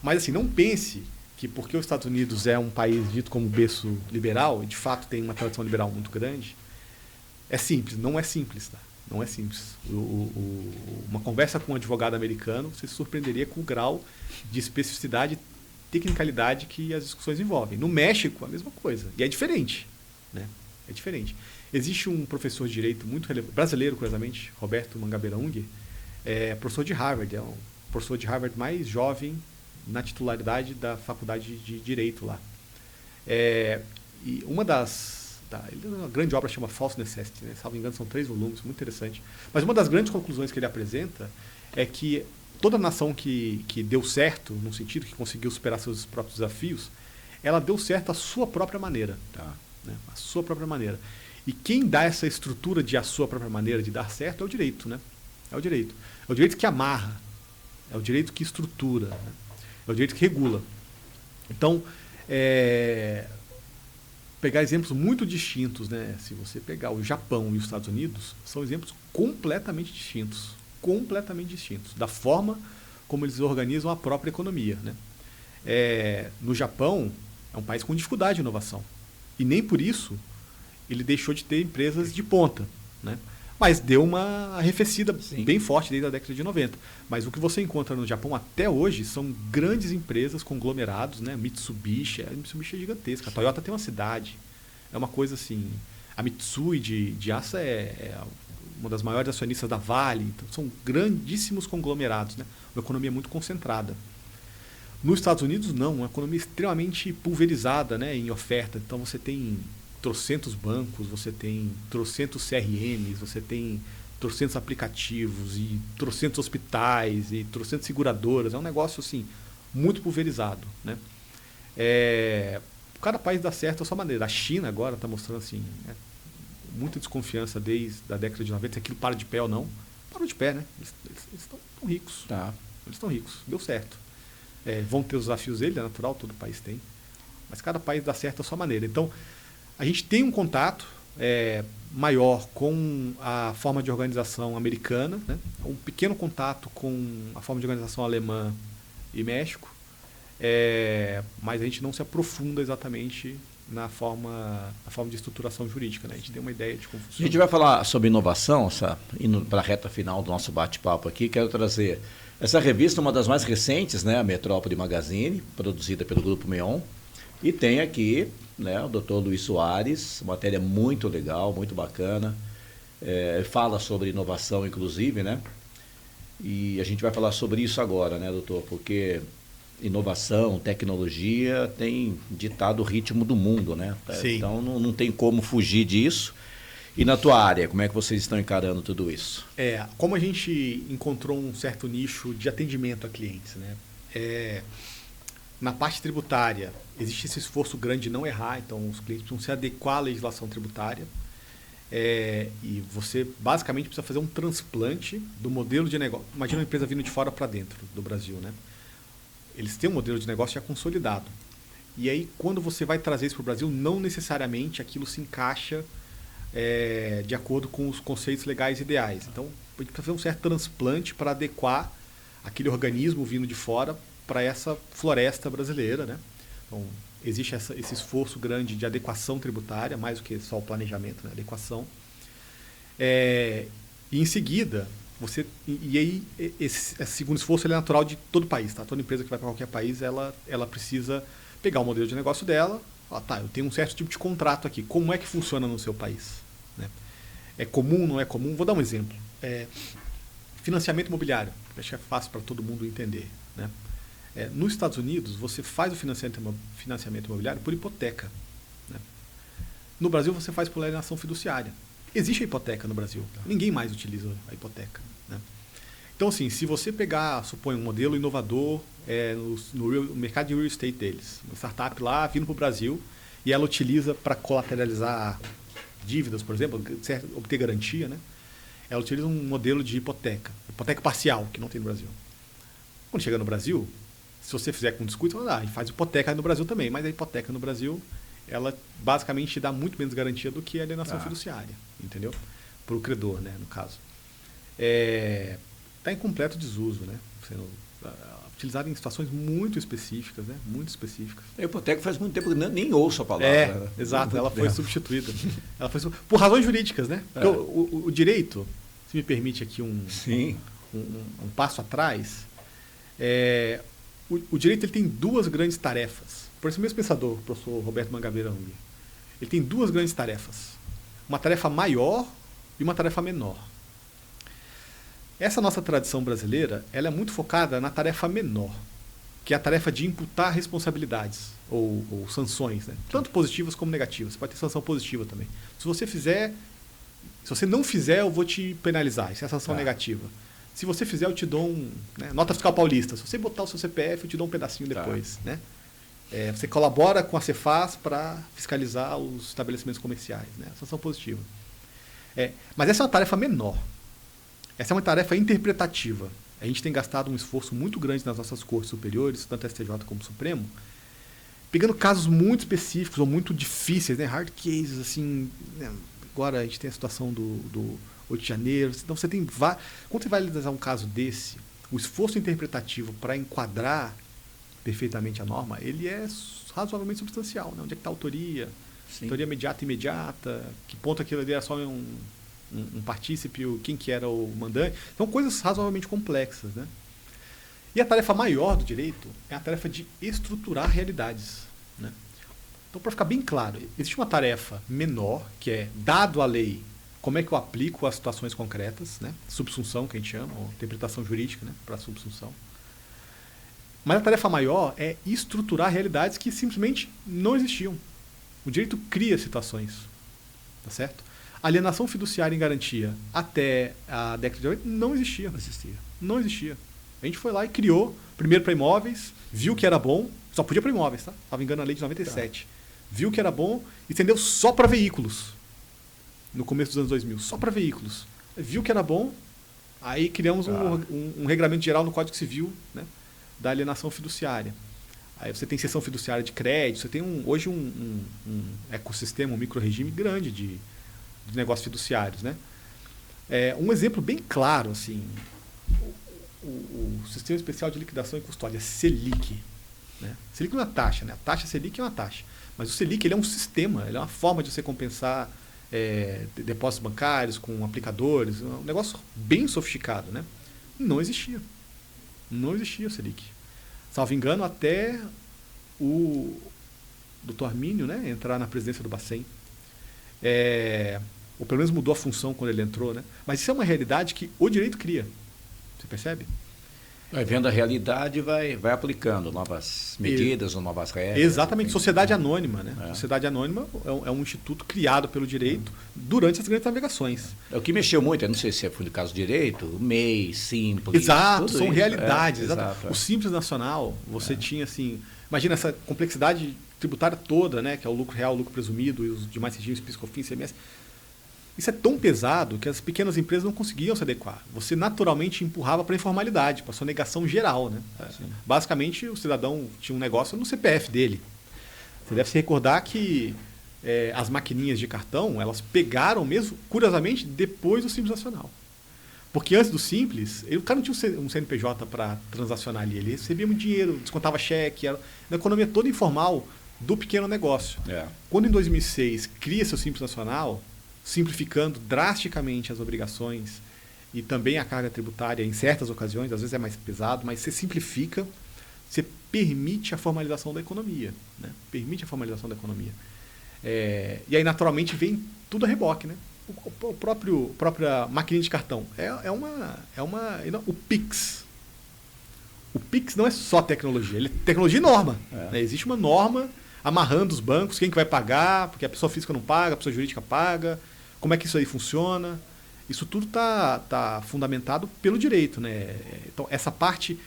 Mas assim, não pense que porque os Estados Unidos é um país dito como berço liberal, e de fato tem uma tradição liberal muito grande, é simples. Não é simples, tá? Não é simples. Uma conversa com um advogado americano, você se surpreenderia com o grau de especificidade e tecnicalidade que as discussões envolvem. No México, a mesma coisa. E é diferente. Né? É diferente. Existe um professor de direito muito relevante, brasileiro, curiosamente, Roberto Mangabeira Unger, professor de Harvard, é um professor de Harvard mais jovem na titularidade da faculdade de Direito lá. E uma das Tá? Ele tem uma grande obra que chama False Necessity, né? Salvo engano, são 3 volumes, muito interessante. Mas uma das grandes conclusões que ele apresenta é que toda nação que deu certo, no sentido que conseguiu superar seus próprios desafios, ela deu certo à sua própria maneira. Tá. Né? A sua própria maneira. E quem dá essa estrutura de a sua própria maneira de dar certo é o direito. Né? É o direito. É o direito que amarra. É o direito que estrutura. Né? É o direito que regula. Então, pegar exemplos muito distintos, né? Se você pegar o Japão e os Estados Unidos, são exemplos completamente distintos. Completamente distintos. Da forma como eles organizam a própria economia. Né? No Japão, é um país com dificuldade de inovação. E nem por isso ele deixou de ter empresas de ponta. Né? Mas deu uma arrefecida bem forte desde a década de 90. Mas o que você encontra no Japão até hoje são grandes empresas, conglomerados, né? Mitsubishi é gigantesca. A Toyota tem uma cidade. É uma coisa assim... A Mitsui de aço é uma das maiores acionistas da Vale. Então, são grandíssimos conglomerados. Né? Uma economia muito concentrada. Nos Estados Unidos, não. Uma economia extremamente pulverizada, né? Em oferta. Então, você tem trocentos bancos, você tem trocentos CRMs, você tem trocentos aplicativos e trocentos hospitais e trocentos seguradoras. É um negócio assim muito pulverizado, né? Cada país dá certo a sua maneira. A China agora está mostrando assim, né, muita desconfiança desde a década de 90 se aquilo para de pé ou não. Parou de pé, né? Eles estão ricos. Tá. Eles estão ricos. Deu certo. Vão ter os desafios deles, é natural, todo país tem. Mas cada país dá certo a sua maneira. Então, a gente tem um contato maior com a forma de organização americana, né? Um pequeno contato com a forma de organização alemã e México, mas a gente não se aprofunda exatamente na forma de estruturação jurídica. Né? A gente tem uma ideia de como funciona. A gente vai falar sobre inovação, indo para a reta final do nosso bate-papo aqui. Quero trazer essa revista, uma das mais recentes, né? A Metrópole Magazine, produzida pelo Grupo Meon. E tem aqui, né, o Dr. Luiz Soares, matéria muito legal, muito bacana. Fala sobre inovação, inclusive, né? E a gente vai falar sobre isso agora, né, doutor? Porque inovação, tecnologia tem ditado o ritmo do mundo, né? Sim. Então não tem como fugir disso. E na tua área, como é que vocês estão encarando tudo isso? Como a gente encontrou um certo nicho de atendimento a clientes, né? Na parte tributária, existe esse esforço grande de não errar, então os clientes precisam se adequar à legislação tributária. E você basicamente precisa fazer um transplante do modelo de negócio. Imagina uma empresa vindo de fora para dentro do Brasil, né? Eles têm um modelo de negócio já consolidado. E aí, quando você vai trazer isso para o Brasil, não necessariamente aquilo se encaixa de acordo com os conceitos legais ideais. Então, a gente precisa fazer um certo transplante para adequar aquele organismo vindo de fora para essa floresta brasileira, né? Então, existe esse esforço grande de adequação tributária, mais do que só o planejamento, né? Adequação. E em seguida, esse segundo esforço ele é natural de todo país, tá? Toda empresa que vai para qualquer país, ela precisa pegar o modelo de negócio dela. Eu tenho um certo tipo de contrato aqui. Como é que funciona no seu país? Né? É comum, não é comum? Vou dar um exemplo. Financiamento imobiliário. Acho que é fácil para todo mundo entender, né? Nos Estados Unidos, você faz o financiamento imobiliário por hipoteca. Né? No Brasil, você faz por alienação fiduciária. Existe a hipoteca no Brasil. Ninguém mais utiliza a hipoteca. Né? Então, assim, se você pegar, suponha, um modelo inovador no mercado de real estate deles, uma startup lá vindo para o Brasil e ela utiliza para colateralizar dívidas, por exemplo, obter garantia, né? Ela utiliza um modelo de hipoteca parcial, que não tem no Brasil. Quando chega no Brasil, se você fizer com descuido, e faz hipoteca no Brasil também, mas a hipoteca no Brasil, ela basicamente dá muito menos garantia do que a alienação fiduciária, entendeu? Para o credor, né, no caso. Está em completo desuso, né? Sendo utilizado em situações muito específicas, né? Muito específicas. A hipoteca faz muito tempo que nem ouço a palavra. Né? Exato, ela foi substituída. Por razões jurídicas, né? Porque o direito, se me permite aqui um passo atrás, o direito ele tem duas grandes tarefas. Por esse mesmo pensador, o professor Roberto Mangabeira Unger, ele tem duas grandes tarefas. Uma tarefa maior e uma tarefa menor. Essa nossa tradição brasileira, ela é muito focada na tarefa menor, que é a tarefa de imputar responsabilidades ou sanções, né? Tanto positivas como negativas. Você pode ter sanção positiva também. Se você não fizer, eu vou te penalizar. Isso é a sanção negativa. Se você fizer, eu te dou nota fiscal paulista. Se você botar o seu CPF, eu te dou um pedacinho depois, né? Você colabora com a Cefaz para fiscalizar os estabelecimentos comerciais, né? Sanção positiva. Mas essa é uma tarefa menor. Essa é uma tarefa interpretativa. A gente tem gastado um esforço muito grande nas nossas cortes superiores, tanto STJ como Supremo, pegando casos muito específicos ou muito difíceis, né? Hard cases, assim, né? Agora a gente tem a situação do 8 de janeiro. Então você tem quando você vai analisar um caso desse, o esforço interpretativo para enquadrar perfeitamente a norma, ele é razoavelmente substancial, né? Onde é que está a autoria? Sim. Autoria imediata, que ponto aquilo ali era só um partícipe, quem que era o mandante. São coisas razoavelmente complexas, né? E a tarefa maior do direito é a tarefa de estruturar realidades, né? Então, para ficar bem claro, existe uma tarefa menor, que é, dado a lei, como é que eu aplico as situações concretas, né? Subsunção, que a gente chama, ou interpretação jurídica, né? Para subsunção. Mas a tarefa maior é estruturar realidades que simplesmente não existiam. O direito cria situações, tá certo? A alienação fiduciária em garantia até a década de 80 não existia. Não existia. A gente foi lá e criou, primeiro para imóveis, viu que era bom, só podia para imóveis, tá? Estava engano a lei de 97. Tá. Viu que era bom e estendeu só para veículos. No começo dos anos 2000, só para veículos. Viu que era bom, aí criamos um regramento geral no Código Civil, né, da alienação fiduciária. Aí você tem seção fiduciária de crédito, você tem hoje um ecossistema, um micro-regime grande de negócios fiduciários, né? Um exemplo bem claro, assim, o Sistema Especial de Liquidação e Custódia, Selic. Né? Selic não é uma taxa, né? A taxa Selic é uma taxa. Mas o Selic ele é um sistema, ele é uma forma de você compensar depósitos bancários com aplicadores, um negócio bem sofisticado, né? Não existia. Não existia o Selic. Salvo engano, até o Dr. Armínio, né, entrar na presidência do Bacen. Ou pelo menos mudou a função quando ele entrou, né? Mas isso é uma realidade que o direito cria. Você percebe? Vai vendo a realidade e vai aplicando novas medidas ou novas regras. Exatamente. Sociedade anônima, né? Sociedade anônima é um instituto criado pelo direito durante as grandes navegações. O que mexeu muito, eu não sei se foi no caso do direito, o MEI, Simples. Exato, são isso. realidades. Exato. O Simples Nacional, você tinha assim... Imagina essa complexidade tributária toda, né? Que é o lucro real, o lucro presumido e os demais regimes, PIS, COFINS, ICMS. Isso é tão pesado que as pequenas empresas não conseguiam se adequar. Você naturalmente empurrava para a informalidade, para a sonegação geral, né? Basicamente, o cidadão tinha um negócio no CPF dele. Você deve se recordar que as maquininhas de cartão, elas pegaram mesmo, curiosamente, depois do Simples Nacional. Porque antes do Simples, o cara não tinha um CNPJ para transacionar ali. Ele recebia muito dinheiro, descontava cheque, era uma economia toda informal do pequeno negócio. Quando em 2006 cria-se o Simples Nacional, simplificando drasticamente as obrigações e também a carga tributária em certas ocasiões, às vezes é mais pesado, mas você simplifica, você permite a formalização da economia. Né? Permite a formalização da economia. E aí, naturalmente, vem tudo a reboque. Né? Própria maquininha de cartão. O Pix. O Pix não é só tecnologia, ele é tecnologia e norma. Né? Existe uma norma amarrando os bancos, quem que vai pagar, porque a pessoa física não paga, a pessoa jurídica paga. Como é que isso aí funciona? Isso tudo tá fundamentado pelo direito, né? Então, essa parte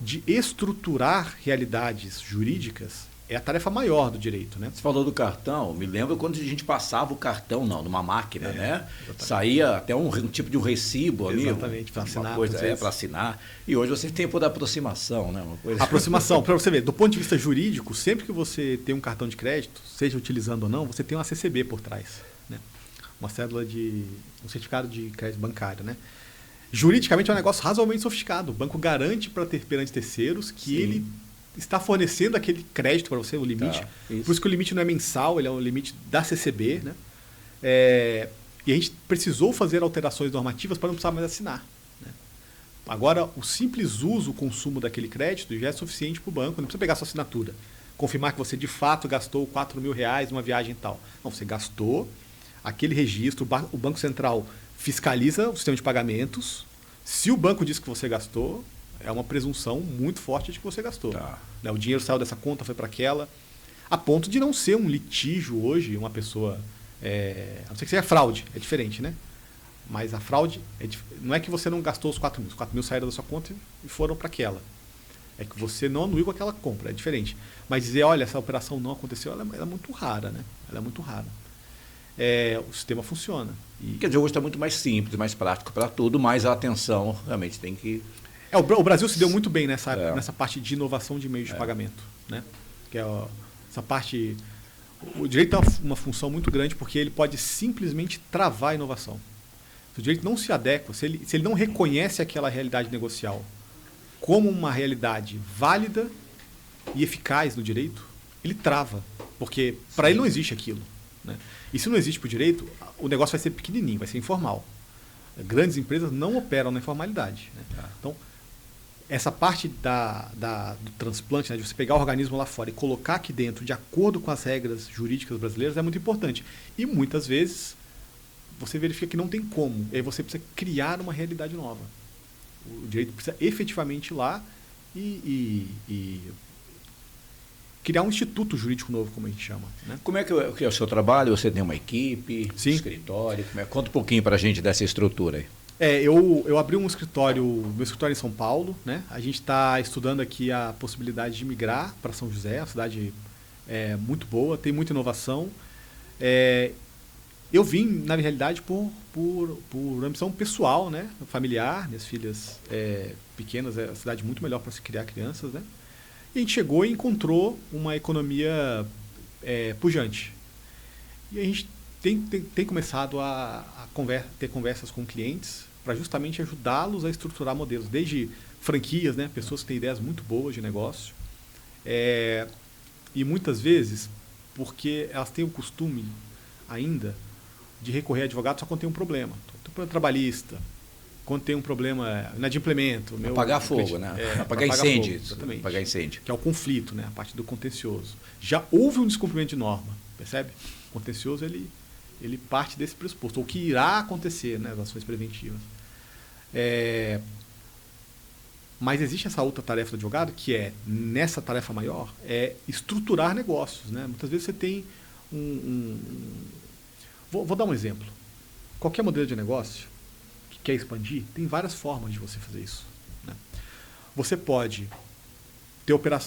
de estruturar realidades jurídicas é a tarefa maior do direito, né? Você falou do cartão, me lembro quando a gente passava o cartão numa máquina, né? Exatamente. Saía até um tipo de um recibo ali. Exatamente, para assinar. Uma coisa, para assinar. E hoje você tem por aproximação, né? Uma coisa... Aproximação, para você ver, do ponto de vista jurídico, sempre que você tem um cartão de crédito, seja utilizando ou não, você tem uma CCB por trás, né? Uma cédula um certificado de crédito bancário, né? Juridicamente é um negócio razoavelmente sofisticado. O banco garante perante terceiros que ele está fornecendo aquele crédito para você, o limite. Por isso que o limite não é mensal, ele é um limite da CCB, né? E a gente precisou fazer alterações normativas para não precisar mais assinar. Né? Agora, o simples uso, o consumo daquele crédito já é suficiente para o banco, não precisa pegar sua assinatura. Confirmar que você de fato gastou R$4.000 numa viagem e tal. Não, você gastou aquele registro, o Banco Central fiscaliza o sistema de pagamentos. Se o banco diz que você gastou, É uma presunção muito forte de que você gastou. Tá. Né? O dinheiro saiu dessa conta, foi para aquela, a ponto de não ser um litígio hoje, uma pessoa... a não ser que seja fraude, é diferente, né? Mas a fraude, não é que você não gastou os 4 mil. Os 4 mil saíram da sua conta e foram para aquela. É que você não anuiu aquela compra, é diferente. Mas dizer, olha, essa operação não aconteceu, ela é muito rara, né? Ela é muito rara. O sistema funciona. Quer dizer, hoje está muito mais simples, mais prático para tudo, mas a atenção realmente tem que... O Brasil se deu muito bem nessa parte de inovação de meios de pagamento, né? Que é essa parte... O direito tem uma função muito grande porque ele pode simplesmente travar a inovação. Se o direito não se adequa, se ele não reconhece aquela realidade negocial como uma realidade válida e eficaz no direito, ele trava, porque para ele não existe aquilo, né? E se não existe para o direito, o negócio vai ser pequenininho, vai ser informal. Grandes empresas não operam na informalidade, né? Então, essa parte do transplante, né, de você pegar o organismo lá fora e colocar aqui dentro de acordo com as regras jurídicas brasileiras é muito importante. E muitas vezes você verifica que não tem como. E aí você precisa criar uma realidade nova. O direito precisa efetivamente ir lá e criar um instituto jurídico novo, como a gente chama, né? Como é que é o seu trabalho? Você tem uma equipe, Sim. escritório? Conta um pouquinho para a gente dessa estrutura aí. Eu abri meu escritório em São Paulo, né? A gente está estudando aqui a possibilidade de migrar para São José, uma cidade muito boa, tem muita inovação. Eu vim, na realidade, por ambição pessoal, né? Familiar, minhas filhas pequenas, é uma cidade muito melhor para se criar crianças, né? E a gente chegou e encontrou uma economia pujante. E a gente tem começado a ter conversas com clientes para justamente ajudá-los a estruturar modelos, desde franquias, né? Pessoas que têm ideias muito boas de negócio. E muitas vezes, porque elas têm o costume ainda de recorrer a advogado só quando tem um problema. Então, tem um problema trabalhista, quando tem um problema inadimplemento. Apagar fogo, né? Apagar incêndio. Fogo, exatamente. Apagar incêndio. Que é o conflito, né? A parte do contencioso. Já houve um descumprimento de norma, percebe? O contencioso, ele parte desse pressuposto, ou que irá acontecer, né, as ações preventivas. Mas existe essa outra tarefa do advogado, que nessa tarefa maior, estruturar negócios, né? Muitas vezes você tem Vou dar um exemplo. Qualquer modelo de negócio que quer expandir, tem várias formas de você fazer isso, né? Você pode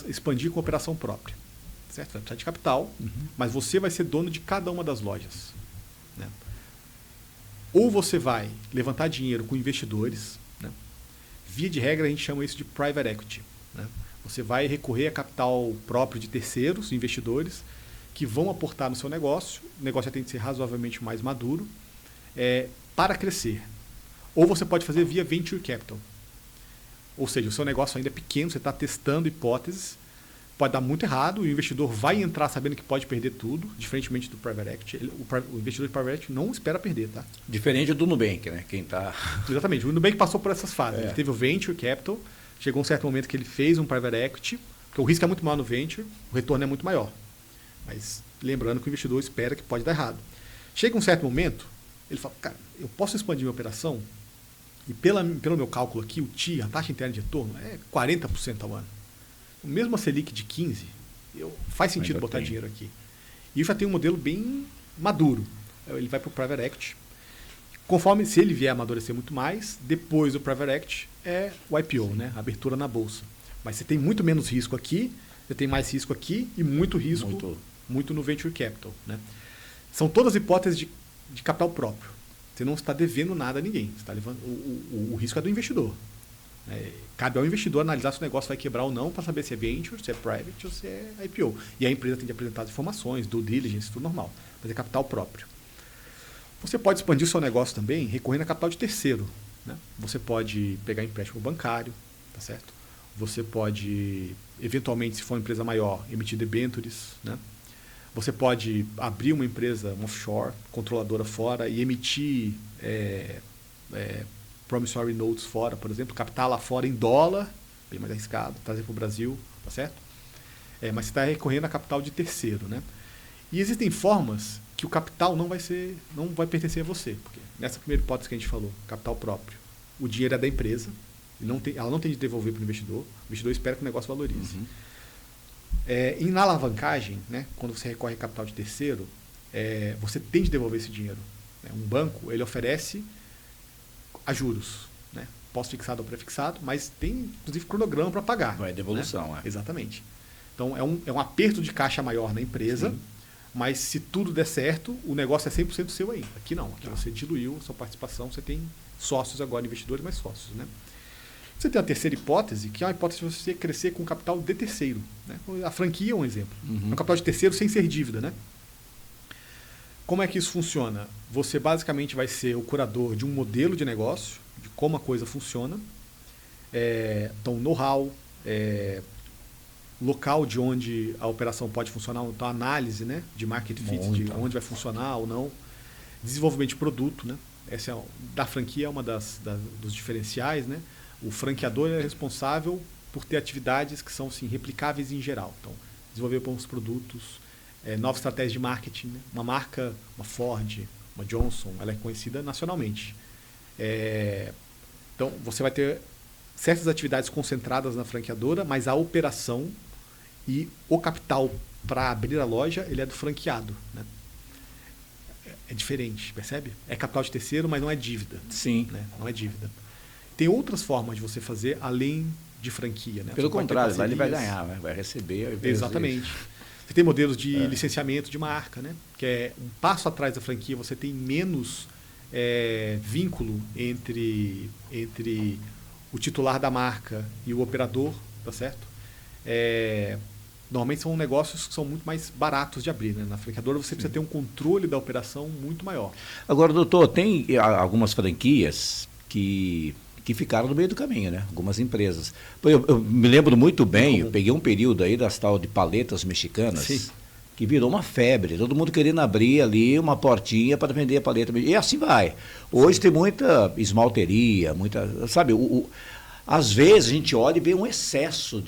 expandir com operação própria, certo? Vai precisar de capital, mas você vai ser dono de cada uma das lojas, né? Ou você vai levantar dinheiro com investidores, né? Via de regra a gente chama isso de private equity, né? Você vai recorrer a capital próprio de terceiros, investidores, que vão aportar no seu negócio. O negócio tem que ser razoavelmente mais maduro para crescer. Ou você pode fazer via venture capital. Ou seja, o seu negócio ainda é pequeno, você está testando hipóteses, pode dar muito errado, o investidor vai entrar sabendo que pode perder tudo, diferentemente do private equity. O investidor de private equity não espera perder, tá? Diferente do Nubank, né? Quem tá... Exatamente. O Nubank passou por essas fases. Ele teve o venture capital, chegou um certo momento que ele fez um private equity, porque o risco é muito maior no venture, o retorno é muito maior. Mas lembrando que o investidor espera que pode dar errado. Chega um certo momento, ele fala, cara, eu posso expandir minha operação e pelo meu cálculo aqui, o TI, a taxa interna de retorno, é 40% ao ano. Mesmo a Selic de 15%, faz sentido botar dinheiro aqui. E já tem um modelo bem maduro. Ele vai para o private equity. Conforme, se ele vier a amadurecer muito mais, depois do private equity é o IPO, né? A abertura na bolsa. Mas você tem muito menos risco aqui, você tem mais risco aqui e muito risco muito no venture capital, né? São todas hipóteses de capital próprio. Você não está devendo nada a ninguém. Você está levando, o risco é do investidor. Cabe ao investidor analisar se o negócio vai quebrar ou não para saber se é venture, se é private ou se é IPO. E a empresa tem de apresentar as informações, due diligence, tudo normal. Mas é capital próprio. Você pode expandir o seu negócio também recorrendo a capital de terceiro, né? Você pode pegar empréstimo bancário, tá certo? Você pode, eventualmente, se for uma empresa maior, emitir debêntures, né? Você pode abrir uma empresa, uma offshore, controladora fora, e emitir promissory notes fora, por exemplo, captar lá fora em dólar, bem mais arriscado, trazer para o Brasil, tá certo? Mas você está recorrendo a capital de terceiro, né? E existem formas que o capital não vai pertencer a você, porque nessa primeira hipótese que a gente falou, capital próprio, o dinheiro é da empresa, Ela não tem de devolver para o investidor espera que o negócio valorize. E na alavancagem, né, quando você recorre a capital de terceiro, você tem de devolver esse dinheiro. Né? Um banco, ele oferece a juros, né? Pós-fixado ou pré-fixado, mas tem, inclusive, cronograma para pagar. Vai devolução, né? Exatamente. Então, é um aperto de caixa maior na empresa, sim, mas se tudo der certo, o negócio é 100% seu ainda. Aqui não. Aqui você diluiu a sua participação, você tem sócios agora, investidores, mas sócios. Né? Você tem a terceira hipótese, que é a hipótese de você crescer com capital de terceiro. Né? A franquia é um exemplo. É um capital de terceiro sem ser dívida. Né? Como é que isso funciona? Você basicamente vai ser o curador de um modelo de negócio, de como a coisa funciona. Então, know-how, local de onde a operação pode funcionar, então análise, né, de market fit, de onde vai funcionar ou não. Desenvolvimento de produto. Né? Essa da franquia é uma dos diferenciais. Né? O franqueador é responsável por ter atividades que são assim, replicáveis em geral. Então, desenvolver bons produtos, novas estratégias de marketing. Né? Uma marca, uma Ford, uma Johnson, ela é conhecida nacionalmente. Então, você vai ter certas atividades concentradas na franqueadora, mas a operação e o capital para abrir a loja, ele é do franqueado. Né? É diferente, percebe? É capital de terceiro, mas não é dívida. Sim. Né? Não é dívida. Tem outras formas de você fazer além de franquia. Né? Pelo contrário, lá ele vai ganhar, né? Vai receber. Exatamente. Você tem modelos de licenciamento de marca, né? Que é um passo atrás da franquia, você tem menos vínculo entre o titular da marca e o operador, tá certo? Normalmente são negócios que são muito mais baratos de abrir. Né? Na franqueadora você precisa ter um controle da operação muito maior. Agora, doutor, tem algumas franquias que ficaram no meio do caminho, né? Algumas empresas. Eu me lembro muito bem, eu peguei um período aí das tal de paletas mexicanas, sim, que virou uma febre. Todo mundo querendo abrir ali uma portinha para vender a paleta mexicana. E assim vai. Hoje sim, tem muita esmalteria, sabe, às vezes a gente olha e vê um excesso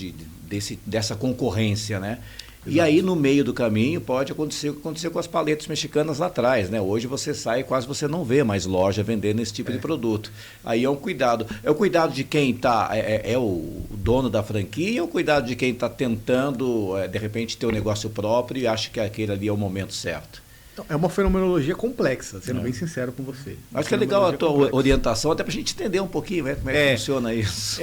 dessa concorrência, né? Exato. E aí no meio do caminho pode acontecer o que aconteceu com as paletas mexicanas lá atrás, né? Hoje você sai e quase você não vê mais loja vendendo esse tipo de produto. Aí é um cuidado. É o cuidado de quem está, o dono da franquia, ou o cuidado de quem está tentando, de repente, ter um negócio próprio e acha que aquele ali é o momento certo? É uma fenomenologia complexa, sendo bem sincero com você. Acho que é legal a tua orientação, até para a gente entender um pouquinho, né, como é que funciona isso.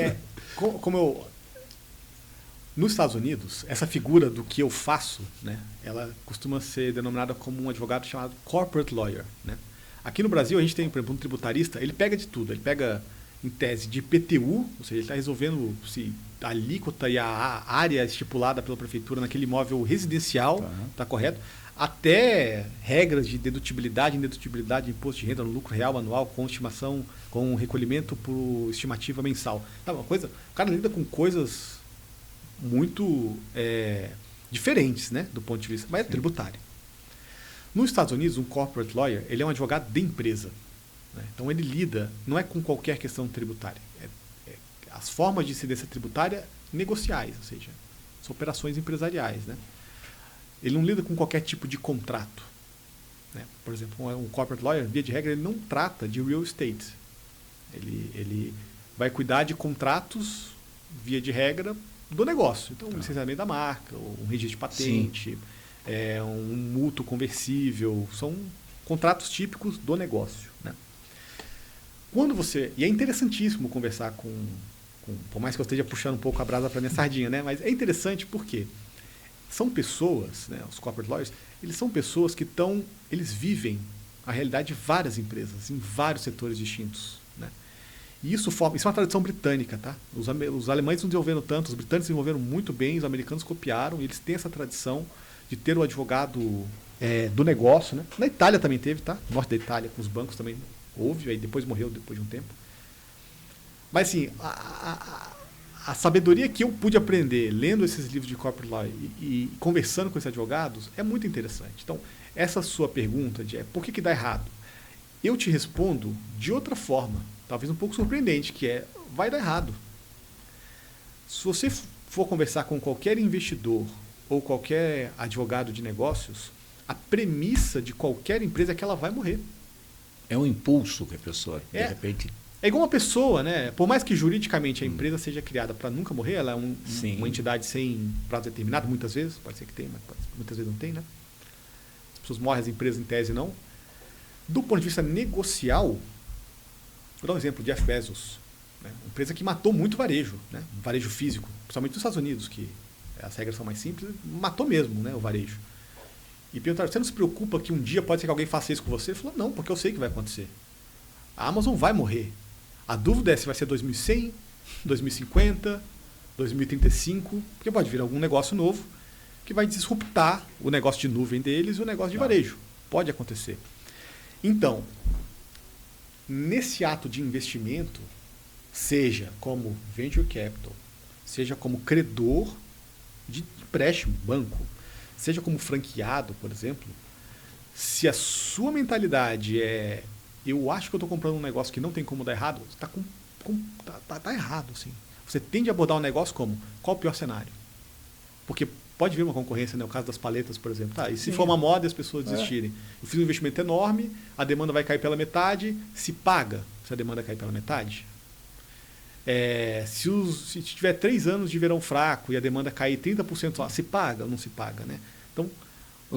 Nos Estados Unidos, essa figura do que eu faço, né, ela costuma ser denominada como um advogado chamado corporate lawyer. Né? Aqui no Brasil, a gente tem, por exemplo, um tributarista, ele pega de tudo. Ele pega, em tese, de IPTU, ou seja, ele está resolvendo se a alíquota e a área estipulada pela prefeitura naquele imóvel residencial está correto, até regras de dedutibilidade, indedutibilidade de imposto de renda no lucro real anual, com estimação, com recolhimento por estimativa mensal. Tá, o cara lida com coisas muito diferentes, né, do ponto de vista, mas é tributário. Nos Estados Unidos, um corporate lawyer, ele é um advogado de empresa. Né? Então ele lida, não é com qualquer questão tributária. As formas de incidência tributária negociais, ou seja, são operações empresariais. Né? Ele não lida com qualquer tipo de contrato. Né? Por exemplo, um corporate lawyer, via de regra, ele não trata de real estate. Ele vai cuidar de contratos, via de regra, do negócio. Então, um licenciamento da marca, um registro de patente, um mútuo conversível, são contratos típicos do negócio. Né? E é interessantíssimo conversar por mais que eu esteja puxando um pouco a brasa para minha sardinha, né? Mas é interessante porque são pessoas, né, os corporate lawyers, eles são pessoas que eles vivem a realidade de várias empresas, em vários setores distintos. Né? E isso é uma tradição britânica. Tá? Os alemães não desenvolveram tanto, os britânicos desenvolveram muito bem, os americanos copiaram, e eles têm essa tradição de ter o advogado do negócio. Né? Na Itália também teve, tá? No norte da Itália, com os bancos também houve, aí depois morreu depois de um tempo. Mas assim, a sabedoria que eu pude aprender lendo esses livros de corporate law e conversando com esses advogados é muito interessante. Então, essa sua pergunta de por que dá errado? Eu te respondo de outra forma, talvez um pouco surpreendente, que vai dar errado. Se você for conversar com qualquer investidor ou qualquer advogado de negócios, a premissa de qualquer empresa é que ela vai morrer. É um impulso que a pessoa, de repente... É igual uma pessoa, né? Por mais que juridicamente a empresa seja criada para nunca morrer, ela é uma entidade sem prazo determinado, muitas vezes, pode ser que tenha, mas muitas vezes não tem, né? As pessoas morrem, as empresas em tese não. Do ponto de vista negocial, vou dar um exemplo, Jeff Bezos, né? Uma empresa que matou muito varejo, né? Varejo físico, principalmente nos Estados Unidos, que as regras são mais simples, matou mesmo, né, o varejo. E perguntaram, você não se preocupa que um dia pode ser que alguém faça isso com você? Ele falou, não, porque eu sei que vai acontecer. A Amazon vai morrer. A dúvida é se vai ser 2100, 2050, 2035, porque pode vir algum negócio novo que vai disruptar o negócio de nuvem deles e o negócio de varejo. Pode acontecer. Então, nesse ato de investimento, seja como venture capital, seja como credor de empréstimo, banco, seja como franqueado, por exemplo, se a sua mentalidade é eu acho que eu estou comprando um negócio que não tem como dar errado, tá errado. Assim. Você tende a abordar um negócio como qual o pior cenário? Porque pode vir uma concorrência, né? O caso das paletas, por exemplo. Tá, e se for uma moda e as pessoas desistirem? Eu fiz um investimento enorme, a demanda vai cair pela metade, se paga se a demanda cair pela metade? Se tiver 3 anos de verão fraco e a demanda cair 30%, se paga ou não se paga? Né? Então,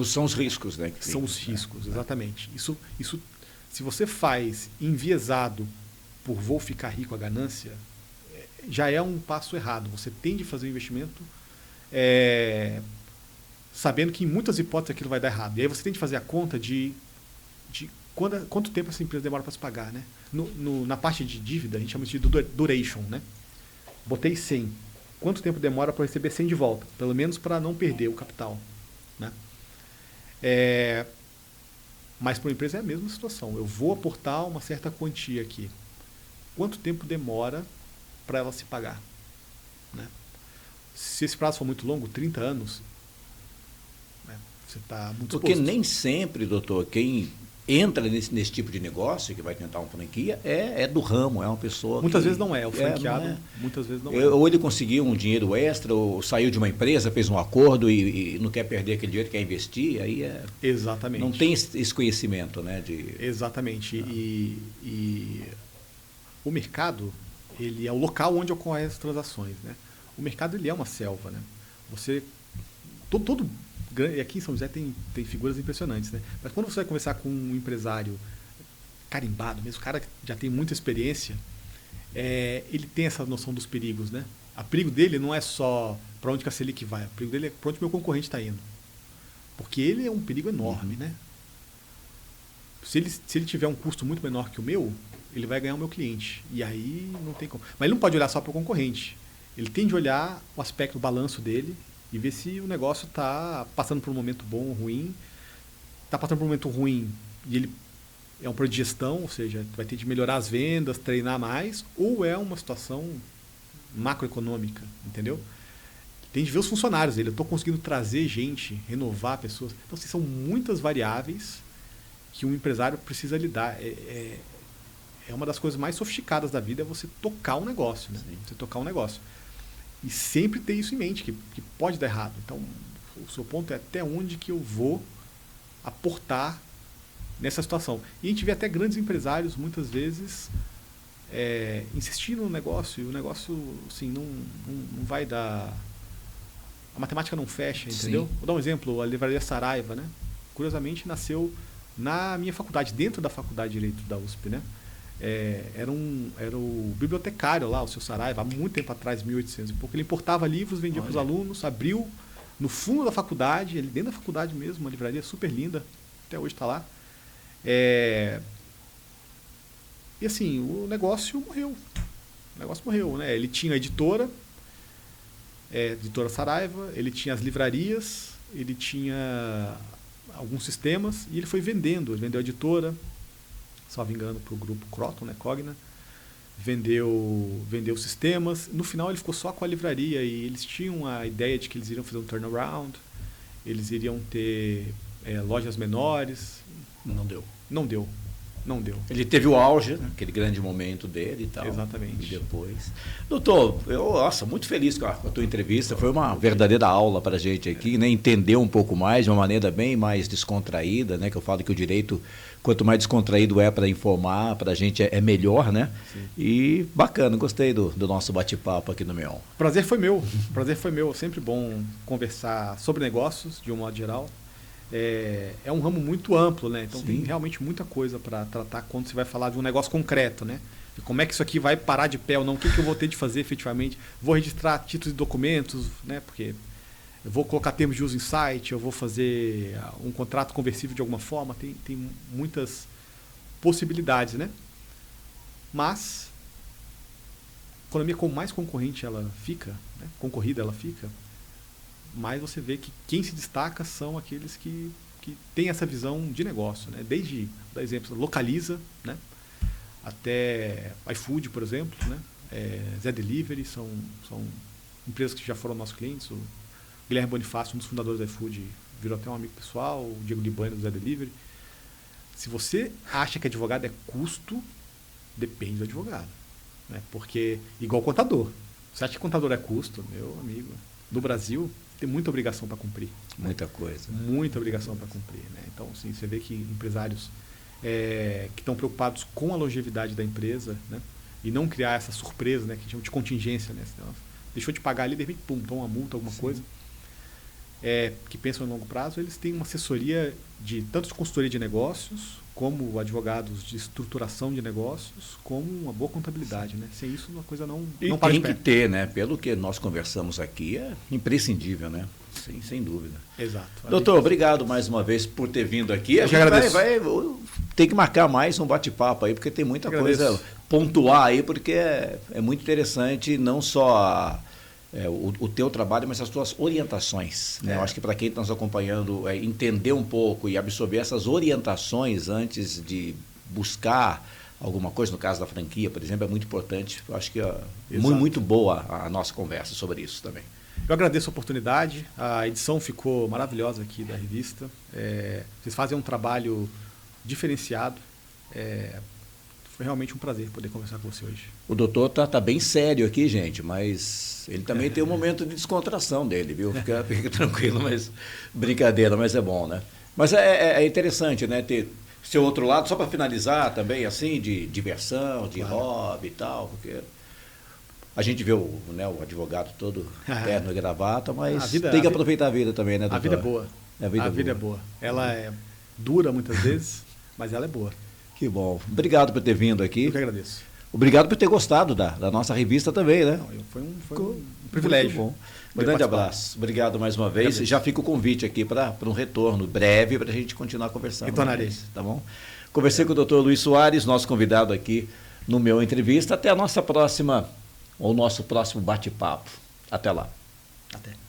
são os riscos, né? São os riscos, exatamente. Isso, se você faz enviesado por vou ficar rico a ganância, já é um passo errado. Você tem de fazer um investimento sabendo que em muitas hipóteses aquilo vai dar errado. E aí você tem de fazer a conta de quanto tempo essa empresa demora para se pagar. Né? Na parte de dívida, a gente chama isso de duration. Né? Botei 100. Quanto tempo demora para receber 100 de volta? Pelo menos para não perder o capital. Né? Mas para uma empresa é a mesma situação. Eu vou aportar uma certa quantia aqui. Quanto tempo demora para ela se pagar? Né? Se esse prazo for muito longo, 30 anos, né, você está muito Porque exposto. nem sempre, doutor, quem entra nesse tipo de negócio, que vai tentar uma franquia, é do ramo, é uma pessoa Muitas que... vezes não é, o franqueado, não é. Muitas vezes não é. Ou ele conseguiu um dinheiro extra, ou saiu de uma empresa, fez um acordo e não quer perder aquele dinheiro, quer investir, aí Exatamente. não tem esse conhecimento, né? Exatamente. E o mercado, ele é o local onde ocorrem as transações. Né? O mercado, ele é uma selva. Né? Você... E aqui em São José tem figuras impressionantes, né? Mas quando você vai conversar com um empresário carimbado, mesmo o cara que já tem muita experiência, ele tem essa noção dos perigos, né? O perigo dele não é só para onde que a Selic vai, o perigo dele é para onde o meu concorrente está indo. Porque ele é um perigo enorme, né? Se ele tiver um custo muito menor que o meu, ele vai ganhar o meu cliente. E aí não tem como. Mas ele não pode olhar só para o concorrente. Ele tem de olhar o aspecto, o balanço dele, e ver se o negócio está passando por um momento bom ou ruim. Está passando por um momento ruim e ele é um projeto de gestão, ou seja, vai ter de melhorar as vendas, treinar mais, ou é uma situação macroeconômica, entendeu? Tem de ver os funcionários dele. Eu estou conseguindo trazer gente, renovar pessoas. Então, assim, são muitas variáveis que um empresário precisa lidar. É uma das coisas mais sofisticadas da vida, é você tocar um negócio, né? Você tocar um negócio. E sempre ter isso em mente, que pode dar errado. Então, o seu ponto é até onde que eu vou aportar nessa situação. E a gente vê até grandes empresários, muitas vezes, insistindo no negócio, e o negócio assim, não vai dar... A matemática não fecha, entendeu? Sim. Vou dar um exemplo, a Livraria Saraiva, né? Curiosamente, nasceu na minha faculdade, dentro da Faculdade de Direito da USP, né? Era o bibliotecário lá, o seu Saraiva, há muito tempo atrás, 1800 e pouco. Ele importava livros, vendia para os alunos, abriu no fundo da faculdade, ele dentro da faculdade mesmo, uma livraria super linda, até hoje está lá. E assim, o negócio morreu. Né? Ele tinha a editora Saraiva, ele tinha as livrarias, ele tinha alguns sistemas e ele foi vendendo. Ele vendeu a editora, salvo engano, para o grupo Croton, né, Cogna, vendeu sistemas. No final ele ficou só com a livraria e eles tinham a ideia de que eles iriam fazer um turnaround, eles iriam ter lojas menores. Não deu. Não deu. não deu. Ele teve o auge, né? Aquele grande momento dele e tal. Exatamente. E depois. Doutor, nossa, muito feliz com a tua entrevista. Foi uma verdadeira aula para a gente aqui, né? Entender um pouco mais, de uma maneira bem mais descontraída, né? Que eu falo que o direito, quanto mais descontraído é para informar, para a gente é melhor, né? Sim. E bacana, gostei do nosso bate-papo aqui no Meon. Prazer foi meu. Prazer foi meu. Sempre bom conversar sobre negócios, de um modo geral. É um ramo muito amplo, né? Então tem realmente muita coisa para tratar quando você vai falar de um negócio concreto, né? E como é que isso aqui vai parar de pé ou não? O que eu vou ter de fazer efetivamente? Vou registrar títulos e documentos, né? Porque eu vou colocar termos de uso em site, eu vou fazer um contrato conversível de alguma forma. Tem muitas possibilidades, né? Mas a economia, com mais concorrente ela fica, né? Concorrida ela fica, mas você vê que quem se destaca são aqueles que têm essa visão de negócio, né? Desde, por exemplo, Localiza, né? Até iFood, por exemplo, né? Zé Delivery, são empresas que já foram nossos clientes. O Guilherme Bonifácio, um dos fundadores da iFood, virou até um amigo pessoal, o Diego Libani do Zé Delivery. Se você acha que advogado é custo, depende do advogado, né? Porque, igual contador, você acha que contador é custo, meu amigo, no Brasil tem muita obrigação para cumprir. Muita coisa. Muita obrigação para cumprir, né? Então, assim, você vê que empresários que estão preocupados com a longevidade da empresa, né? E não criar essa surpresa, né? Que chama de contingência, né? Deixou de pagar ali, de repente, pum, toma uma multa, alguma coisa. Que pensam em longo prazo, eles têm uma assessoria tanto de consultoria de negócios, como advogados de estruturação de negócios, como uma boa contabilidade, né? Sem isso, a coisa não para de pé. Tem que ter, né? Pelo que nós conversamos aqui, é imprescindível, né? Sem dúvida. Exato. Doutor, obrigado mais uma vez por ter vindo aqui. Eu a que gente agradeço. vai ter que marcar mais um bate-papo aí, porque tem muita coisa pontuar aí, porque é muito interessante, não só o teu trabalho, mas as tuas orientações, né? Eu acho que para quem está nos acompanhando, entender um pouco e absorver essas orientações antes de buscar alguma coisa, no caso da franquia, por exemplo, é muito importante. Eu acho que é muito boa a nossa conversa sobre isso também. Eu agradeço a oportunidade, a edição ficou maravilhosa aqui da revista. Vocês fazem um trabalho diferenciado. Foi realmente um prazer poder conversar com você hoje. O doutor tá bem sério aqui, gente, mas ele também tem um momento de descontração dele, viu? Fica tranquilo, mas brincadeira, mas é bom, né? Mas é interessante, né? Ter seu outro lado, só para finalizar também, assim, de diversão, de hobby e tal, porque a gente vê o advogado todo terno e gravata, mas tem que aproveitar a vida também, né, doutor? A vida é boa. A vida é boa. Ela é dura muitas vezes, mas ela é boa. Que bom. Obrigado por ter vindo aqui. Eu que agradeço. Obrigado por ter gostado da nossa revista também, né? Foi um privilégio. Muito bom. Um grande abraço. Obrigado mais uma vez. Já fica o convite aqui para um retorno breve para a gente continuar conversando. Retornarei. Tá bom? Conversei com o doutor Luiz Soares, nosso convidado aqui no Meu Entrevista. Até a nossa próxima, ou nosso próximo bate-papo. Até lá. Até.